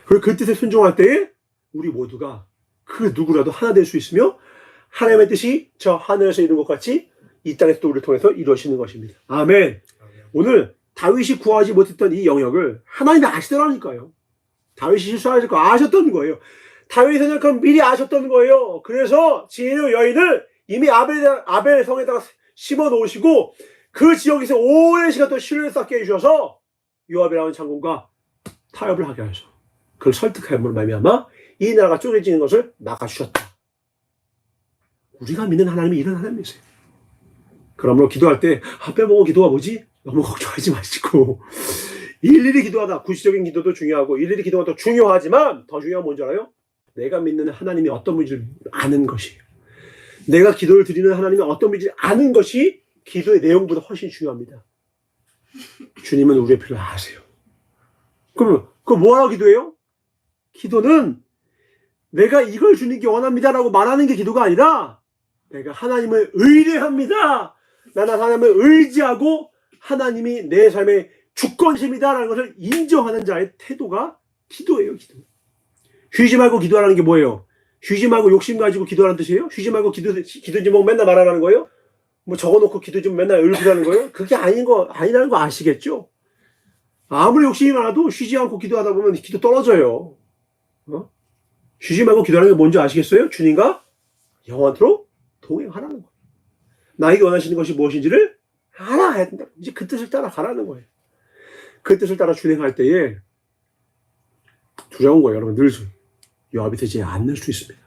그리고 그 뜻에 순종할 때에 우리 모두가 그 누구라도 하나 될 수 있으며 하나님의 뜻이 저 하늘에서 이룬 것 같이 이 땅에서도 우리를 통해서 이루어지는 것입니다. 아멘. 오늘 다윗이 구하지 못했던 이 영역을 하나님이 아시더라니까요. 다윗이 실수하실 거 아셨던 거예요. 다윗의 생각은 미리 아셨던 거예요. 그래서 지혜로운 여인을 이미 아벨 성에다가 심어 놓으시고 그 지역에서 오랜 시간 동안 신뢰를 쌓게 해주셔서 요압이라는 장군과 타협을 하게 하셔서 그걸 설득함으로 말미암아 이 나라가 쪼개지는 것을 막아주셨다. 우리가 믿는 하나님이 이런 하나님이세요. 그러므로 기도할 때 빼먹은 기도가 뭐지? 너무 걱정하지 마시고 일일이 기도하다. 구시적인 기도도 중요하고 일일이 기도가 더 중요하지만 더 중요한 건 뭔지 알아요? 내가 믿는 하나님이 어떤 분인지를 아는 것이에요. 내가 기도를 드리는 하나님이 어떤 분인지 아는 것이 기도의 내용보다 훨씬 중요합니다. 주님은 우리의 필요를 아세요. 그러면 그거 뭐하러 기도해요? 기도는 내가 이걸 주님께 원합니다라고 말하는 게 기도가 아니라 내가 하나님을 의뢰합니다. 나는 하나님을 의지하고 하나님이 내 삶의 주권심이다라는 것을 인정하는 자의 태도가 기도예요. 기도. 쉬지 말고 기도하라는 게 뭐예요? 쉬지 말고 욕심 가지고 기도하라는 뜻이에요? 쉬지 말고 기도 제목 맨날 말하라는 거예요? 뭐 적어놓고 기도 좀 맨날 읊으라는 거예요? 그게 아니라는 거 아시겠죠? 아무리 욕심이 많아도 쉬지 않고 기도하다 보면 기도 떨어져요. 쉬지 말고 기도하는 게 뭔지 아시겠어요? 주님과 영원토록 동행하라는 거예요. 나에게 원하시는 것이 무엇인지를 알아야 된다. 이제 그 뜻을 따라 가라는 거예요. 그 뜻을 따라 준행할 때에 두려운 거예요. 여러분 늘 요압이 되지 않을 수 있습니다.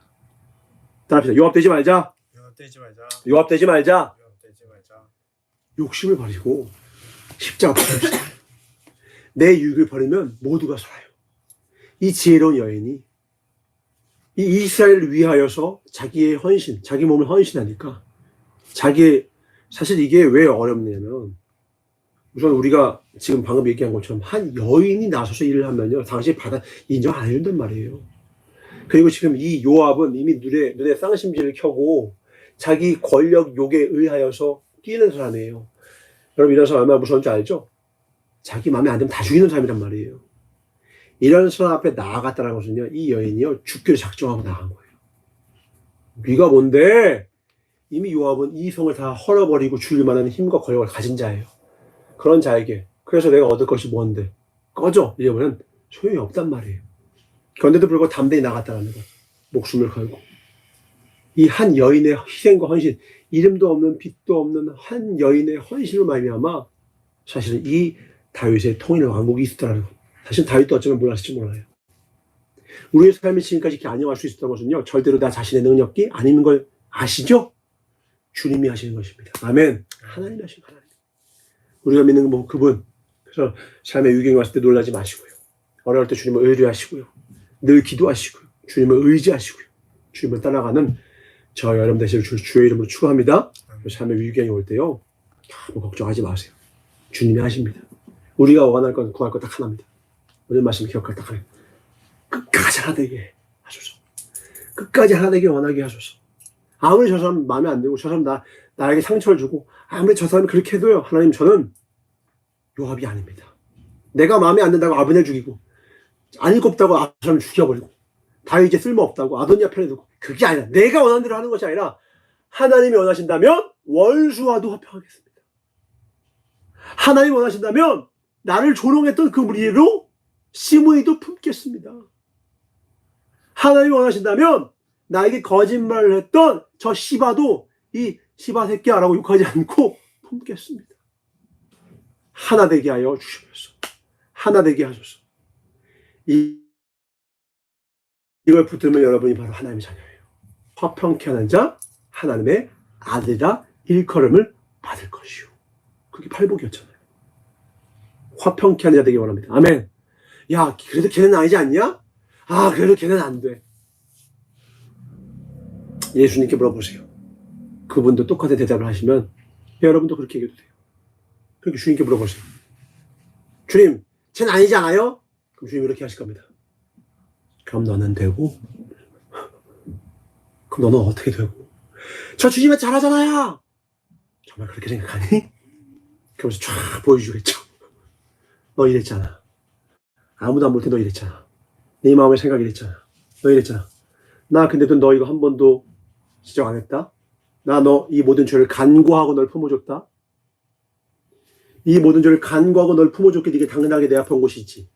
따라합시다. 요압되지 말자. 요압되지 말자. 요압되지 말자. 요압되지 말자. 욕심을 버리고 십자가 붙잡시다. 내 유익을 버리면 모두가 살아요. 이 지혜로운 여인이 이 이스라엘을 위하여서 자기의 헌신, 자기 몸을 헌신하니까 사실 이게 왜 어렵냐면 우선 우리가 지금 방금 얘기한 것처럼 한 여인이 나서서 일을 하면요. 당신이 인정 안 해준단 말이에요. 그리고 지금 이 요압은 이미 눈에 쌍심지를 켜고 자기 권력 욕에 의하여서 뛰는 사람이에요. 여러분 이런 사람 얼마나 무서운지 알죠? 자기 마음에 안 들면 다 죽이는 사람이란 말이에요. 이런 사람 앞에 나아갔다는 것은요. 이 여인이요. 죽기를 작정하고 나간 거예요. 네가 뭔데? 이미 요압은 이 성을 다 헐어버리고 죽일 만한 힘과 권력을 가진 자예요. 그런 자에게 그래서 내가 얻을 것이 뭔데? 꺼져! 이러면 소용이 없단 말이에요. 그런데도 불구하고 담대히 나갔다는 거. 목숨을 걸고. 이 한 여인의 희생과 헌신, 이름도 없는 빛도 없는 한 여인의 헌신으로 말미암아 사실은 이 다윗의 통일의 왕국이 있었다는 것. 사실 다윗도 어쩌면 몰랐을지 몰라요. 우리의 삶이 지금까지 이렇게 안녕할 수 있었던 것은요. 절대로 나 자신의 능력이 아닌 걸 아시죠? 주님이 하시는 것입니다. 아멘. 하나님이 하신 하나님. 우리가 믿는 그분. 그래서 삶의 위경이 왔을 때 놀라지 마시고요. 어려울 때 주님을 의뢰하시고요. 늘 기도하시고요. 주님을 의지하시고요. 주님을 따라가는 저 여러분 되시를 주의 이름으로 축원합니다. 삶의 위경이 올 때요. 너무 걱정하지 마세요. 주님이 하십니다. 우리가 원할 건 구할 것 딱 하나입니다. 오늘 말씀 기억할 딱 하나. 끝까지 하나 되게 하소서. 끝까지 하나 되게 원하게 하소서. 아무리 저 사람 마음에 안 들고 저 사람 나에게 상처를 주고 아무리 저 사람이 그렇게 해도요. 하나님 저는 요압이 아닙니다. 내가 마음에 안 든다고 아브넬 죽이고 안 일곱다고 아브살롬 죽여버리고 다윗이 쓸모없다고 아도니아 편에 두고 그게 아니라 내가 원하는 대로 하는 것이 아니라 하나님이 원하신다면 원수와도 화평하겠습니다. 하나님이 원하신다면 나를 조롱했던 그 무리로 시므이도 품겠습니다. 하나님이 원하신다면 나에게 거짓말을 했던 저 시바도 이 시바 새끼야라고 욕하지 않고 품겠습니다. 하나 되게 하여 주시옵소서. 하나 되게 하소서. 이걸 붙들면 여러분이 바로 하나님의 자녀예요. 화평케 하는 자 하나님의 아들이라 일컬음을 받을 것이요. 그게 팔복이었잖아요. 화평케 하는 자 되기 원합니다. 아멘. 야, 그래도 걔는 아니지 않냐? 아, 그래도 걔는 안 돼. 예수님께 물어보세요. 그분도 똑같은 대답을 하시면 여러분도 그렇게 얘기해도 돼요. 그렇게 주님께 물어보세요. 주님, 쟤는 아니지 않아요? 그럼 주님이 이렇게 하실 겁니다. 그럼 너는 되고, 그럼 너는 어떻게 되고? 저 주님은 잘하잖아요! 정말 그렇게 생각하니? 그러면서 쫙 보여주겠죠. 너 이랬잖아. 아무도 안 볼 때 너 이랬잖아. 네 마음의 생각이 이랬잖아. 너 이랬잖아. 나 근데도 너 이거 한 번도 지적 안 했다? 나 너 이 모든 죄를 간구하고 널 품어줬다? 이 모든 죄를 간구하고 널 품어줬기에 네가 당연하게 내 앞에 온 것이 있지.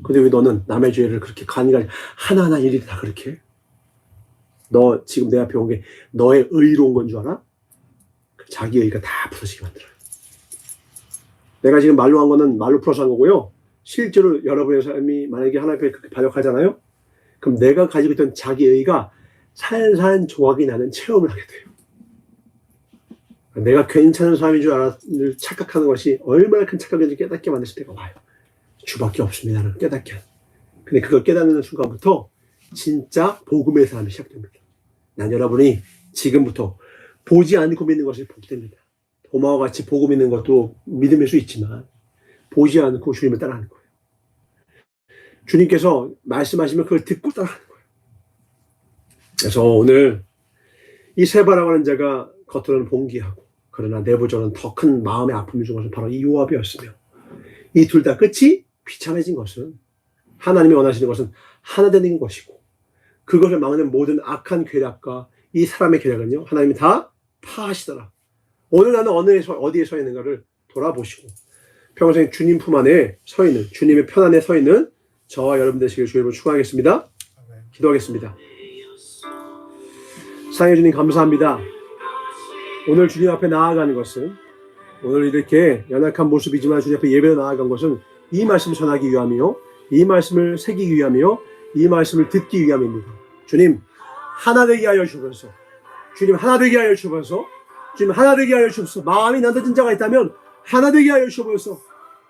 근데 왜 너는 남의 죄를 그렇게 간과하지? 하나하나 일일이 다 그렇게 해? 너 지금 내 앞에 온 게 너의 의로운 건 줄 알아? 자기 의가 다 부서지게 만들어요. 내가 지금 말로 한 거는 말로 풀어서 한 거고요. 실제로 여러분의 삶이 만약에 하나님 앞에 그렇게 반역하잖아요? 그럼 내가 가지고 있던 자기 의가 살살 조각이 나는 체험을 하게 돼요. 내가 괜찮은 사람인 줄 착각하는 것이 얼마나 큰 착각인지 깨닫게 만드실 때가 와요. 주밖에 없습니다를 깨닫게 하는. 근데 그걸 깨닫는 순간부터 진짜 복음의 삶이 시작됩니다. 난 여러분이 지금부터 보지 않고 믿는 것을 보게 됩니다. 도마와 같이 보고 믿는 것도 믿음일 수 있지만 보지 않고 주님을 따라하는 거예요. 주님께서 말씀하시면 그걸 듣고 따라하는 거예요. 그래서 오늘 이 세바라고 하는 자가 겉으로는 봉기하고 그러나 내부적으로는 더 큰 마음의 아픔이 준 것은 바로 이 요압이었으며 이 둘 다 끝이 비참해진 것은 하나님이 원하시는 것은 하나 되는 것이고 그것을 막는 모든 악한 계략과 이 사람의 계략은요 하나님이 다 파하시더라. 오늘 나는 어디에 서 있는가를 돌아보시고 평생 주님 품 안에 서 있는, 주님의 편 안에 서 있는 저와 여러분 되시길 주님으로 축원하겠습니다. 아멘. 기도하겠습니다. 사랑해 주님 감사합니다. 오늘 주님 앞에 나아가는 것은, 오늘 이렇게 연약한 모습이지만 주님 앞에 예배로 나아간 것은 이 말씀을 전하기 위함이요, 이 말씀을 새기기 위함이요, 이 말씀을 듣기 위함입니다. 주님 하나 되게 하여 주옵소서. 주님 하나 되게 하여 주옵소서. 주님 하나 되게 하여 주옵소서. 마음이 나눠진 자가 있다면 하나 되게 하여 주옵소서.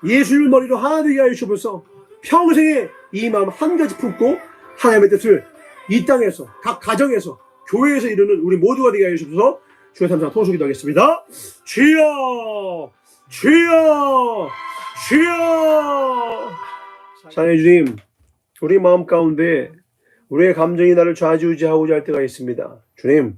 예수를 머리로 하나 되게 하여 주옵소서. 평생에 이 마음 한 가지 품고 하나님의 뜻을 이 땅에서, 각 가정에서, 교회에서 이루는 우리 모두가 되게 하여 주옵소서. 주의 삼상 통수 기도하겠습니다. 주여, 주여, 주여. 사랑해 주님, 우리 마음 가운데 우리의 감정이 나를 좌지우지하고자 할 때가 있습니다. 주님,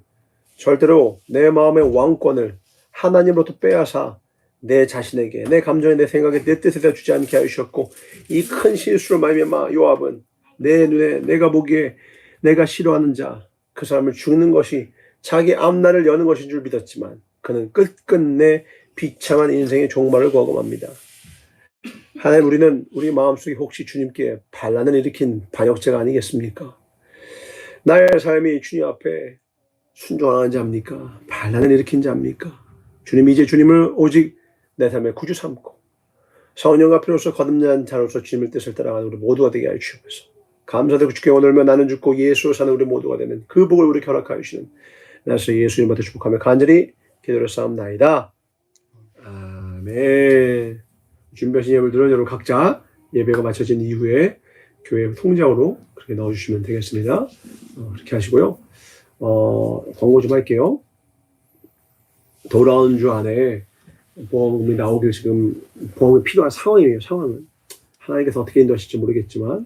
절대로 내 마음의 왕권을 하나님으로부터 빼앗아 내 자신에게, 내 감정에, 내 생각에, 내 뜻에다 주지 않게 하여 주셨고, 이 큰 실수로 말미암아 요압은 내 눈에, 내가 보기에 내가 싫어하는 자, 그 사람을 죽는 것이 자기 앞날을 여는 것인 줄 믿었지만 그는 끝끝내 비참한 인생의 종말을 과감합니다. 하나님, 우리는 우리 마음속에 혹시 주님께 반란을 일으킨 반역자가 아니겠습니까? 나의 삶이 주님 앞에 순종하는 자입니까? 반란을 일으킨 자입니까? 주님, 이제 주님을 오직 내 삶의 구주 삼고 성령과 피로써 거듭난 자로서 주님의 뜻을 따라가는 우리 모두가 되게 하여 주옵소서. 감사드리고 주께 오늘며 나는 죽고 예수로 사는 우리 모두가 되는 그 복을 우리 허락하여 주시는 나서 예수님한테 축복하며 간절히 기도를 쌓옵나이다. 아멘. 준비하신 예물들은 여러분 각자 예배가 마쳐진 이후에 교회 통장으로 그렇게 넣어주시면 되겠습니다. 그렇게 하시고요. 광고 좀 할게요. 돌아온 주 안에 보험금이 나오길 지금 보험이 필요한 상황이에요. 상황은 하나님께서 어떻게 인도하실지 모르겠지만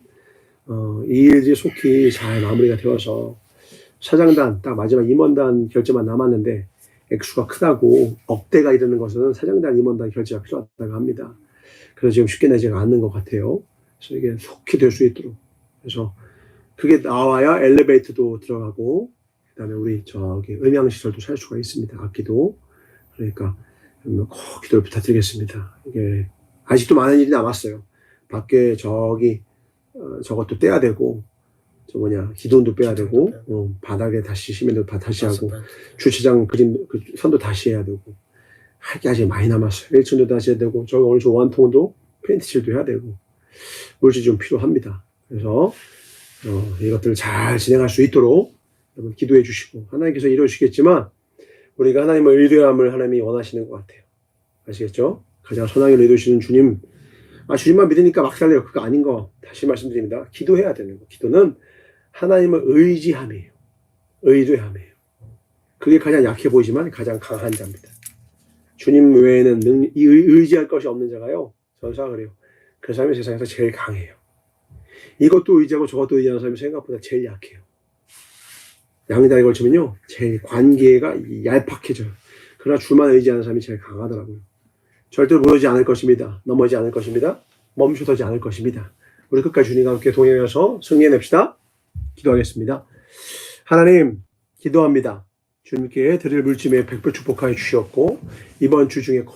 이 일이 속히 잘 마무리가 되어서 사장단 딱 마지막 임원단 결제만 남았는데 액수가 크다고 억대가 이르는 것은 사장단 임원단 결제가 필요하다고 합니다. 그래서 지금 쉽게 내지가 않는 것 같아요. 그래서 이게 속히 될 수 있도록, 그래서 그게 나와야 엘리베이터도 들어가고 그다음에 우리 저기 음향시설도 살 수가 있습니다. 악기도. 그러니까 꼭 기도를 부탁드리겠습니다. 이게 아직도 많은 일이 남았어요. 밖에 저기 저것도 떼야 되고, 저 기둥도 빼야 되고, 바닥에 다시 시멘트 다시 하고, 주차장 그림 그 선도 다시 해야 되고, 할 게 아직 많이 남았어요. 1층도 다시 해야 되고, 저기 오늘 저 완통도 페인트칠도 해야 되고, 물질이 좀 필요합니다. 그래서 이것들을 잘 진행할 수 있도록 여러분 기도해 주시고, 하나님께서 이루어주시겠지만 우리가 하나님의 의뢰함을 하나님이 원하시는 것 같아요. 아시겠죠? 가장 선하게 이루시는 주님, 주님만 믿으니까 막 살래요. 그거 아닌 거 다시 말씀드립니다. 기도해야 되는 거. 기도는 하나님을 의지함이에요. 의뢰함이에요. 그게 가장 약해 보이지만 가장 강한 자입니다. 주님 외에는 의지할 것이 없는 자가요, 전사 그래요. 그 사람이 세상에서 제일 강해요. 이것도 의지하고 저것도 의지하는 사람이 생각보다 제일 약해요. 양다리 걸치면요, 제일 관계가 얄팍해져요. 그러나 주만 의지하는 사람이 제일 강하더라고요. 절대로 무너지지 않을 것입니다. 넘어지지 않을 것입니다. 멈춰서지 않을 것입니다. 우리 끝까지 주님과 함께 동행해서 승리해냅시다. 기도하겠습니다. 하나님, 기도합니다. 주님께 드릴 물짐에 100배 축복하여 주셨고, 이번 주 중에 꼭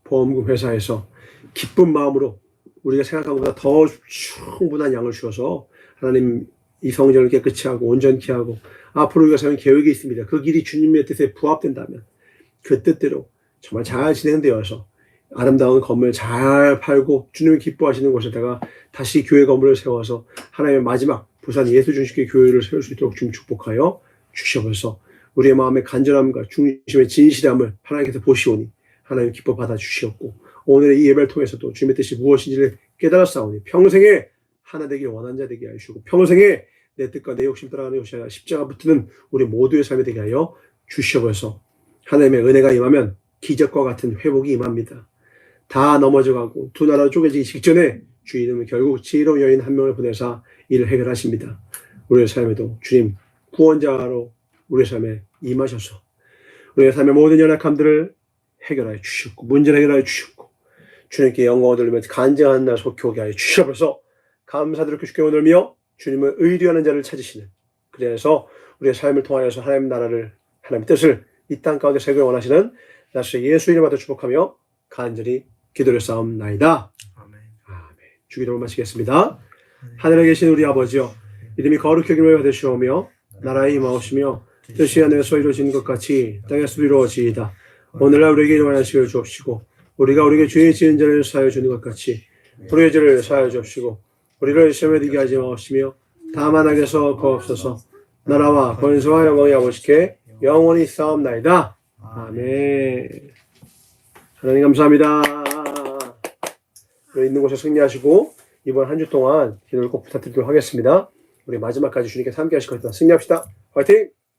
보험금 회사에서 기쁜 마음으로 우리가 생각한 것보다 더 충분한 양을 주셔서 하나님 이 성전을 깨끗이 하고 온전케 하고 앞으로 우리가 세운 계획이 있습니다. 그 길이 주님의 뜻에 부합된다면 그 뜻대로 정말 잘 진행되어서 아름다운 건물 잘 팔고 주님이 기뻐하시는 곳에다가 다시 교회 건물을 세워서 하나님의 마지막 부산 예수중심교 교회를 세울 수 있도록 주님 축복하여 주셔서 우리의 마음의 간절함과 중심의 진실함을 하나님께서 보시오니 하나님 기뻐 받아 주시었고, 오늘의 이 예배를 통해서도 주님의 뜻이 무엇인지를 깨달았사오니 평생에 하나 되길 원한 자 되게 하여 주시고, 평생에 내 뜻과 내 욕심 따라가는 것이 아니라 십자가 붙드는 우리 모두의 삶이 되게 하여 주시옵소서. 하나님의 은혜가 임하면 기적과 같은 회복이 임합니다. 다 넘어져가고 두 나라 쪼개지기 직전에 주 이름은 결국 지혜로운 여인 한 명을 보내사 이를 해결하십니다. 우리의 삶에도 주님 구원자로 우리의 삶에 임하셔서 우리의 삶의 모든 연약함들을 해결하여 주셨고, 문제를 해결하여 주셨고, 주님께 영광을 돌리며 간증하는 날 속히 오게 하여 주셔서 감사드리고 주께 오늘며 주님을 의뢰하는 자를 찾으시는, 그래서 우리의 삶을 통하여서 하나님 나라를, 하나님 뜻을 이 땅 가운데 세우길 원하시는 나스 예수 이름으로 축복하며 간절히 기도를 싸움나이다. 아멘. 아멘. 주기도를 마치겠습니다. 하늘에 계신 우리 아버지여, 이름이 거룩히 여김을 받으시오며 나라의 임하옵시며 뜻이 하늘에서 이루어지는 것 같이 땅에서 이루어지이다. 오늘날 우리에게 일용할 양식을 주옵시고 우리가 우리에게 죄 지은 자를 사하여 주는 것 같이 우리의 죄를 사하여 주옵시고 우리를 시험에 들게 하지 마옵시며 다만 악에서 거옵소서. 나라와 권세와 영광이 아버지께 영원히 싸움나이다. 아멘. 하나님 감사합니다. 우리 있는 곳에 승리하시고 이번 한 주 동안 기도를 꼭 부탁드리도록 하겠습니다. 우리 마지막까지 주님께 함께 하실 것이다. 승리합시다. 화이팅!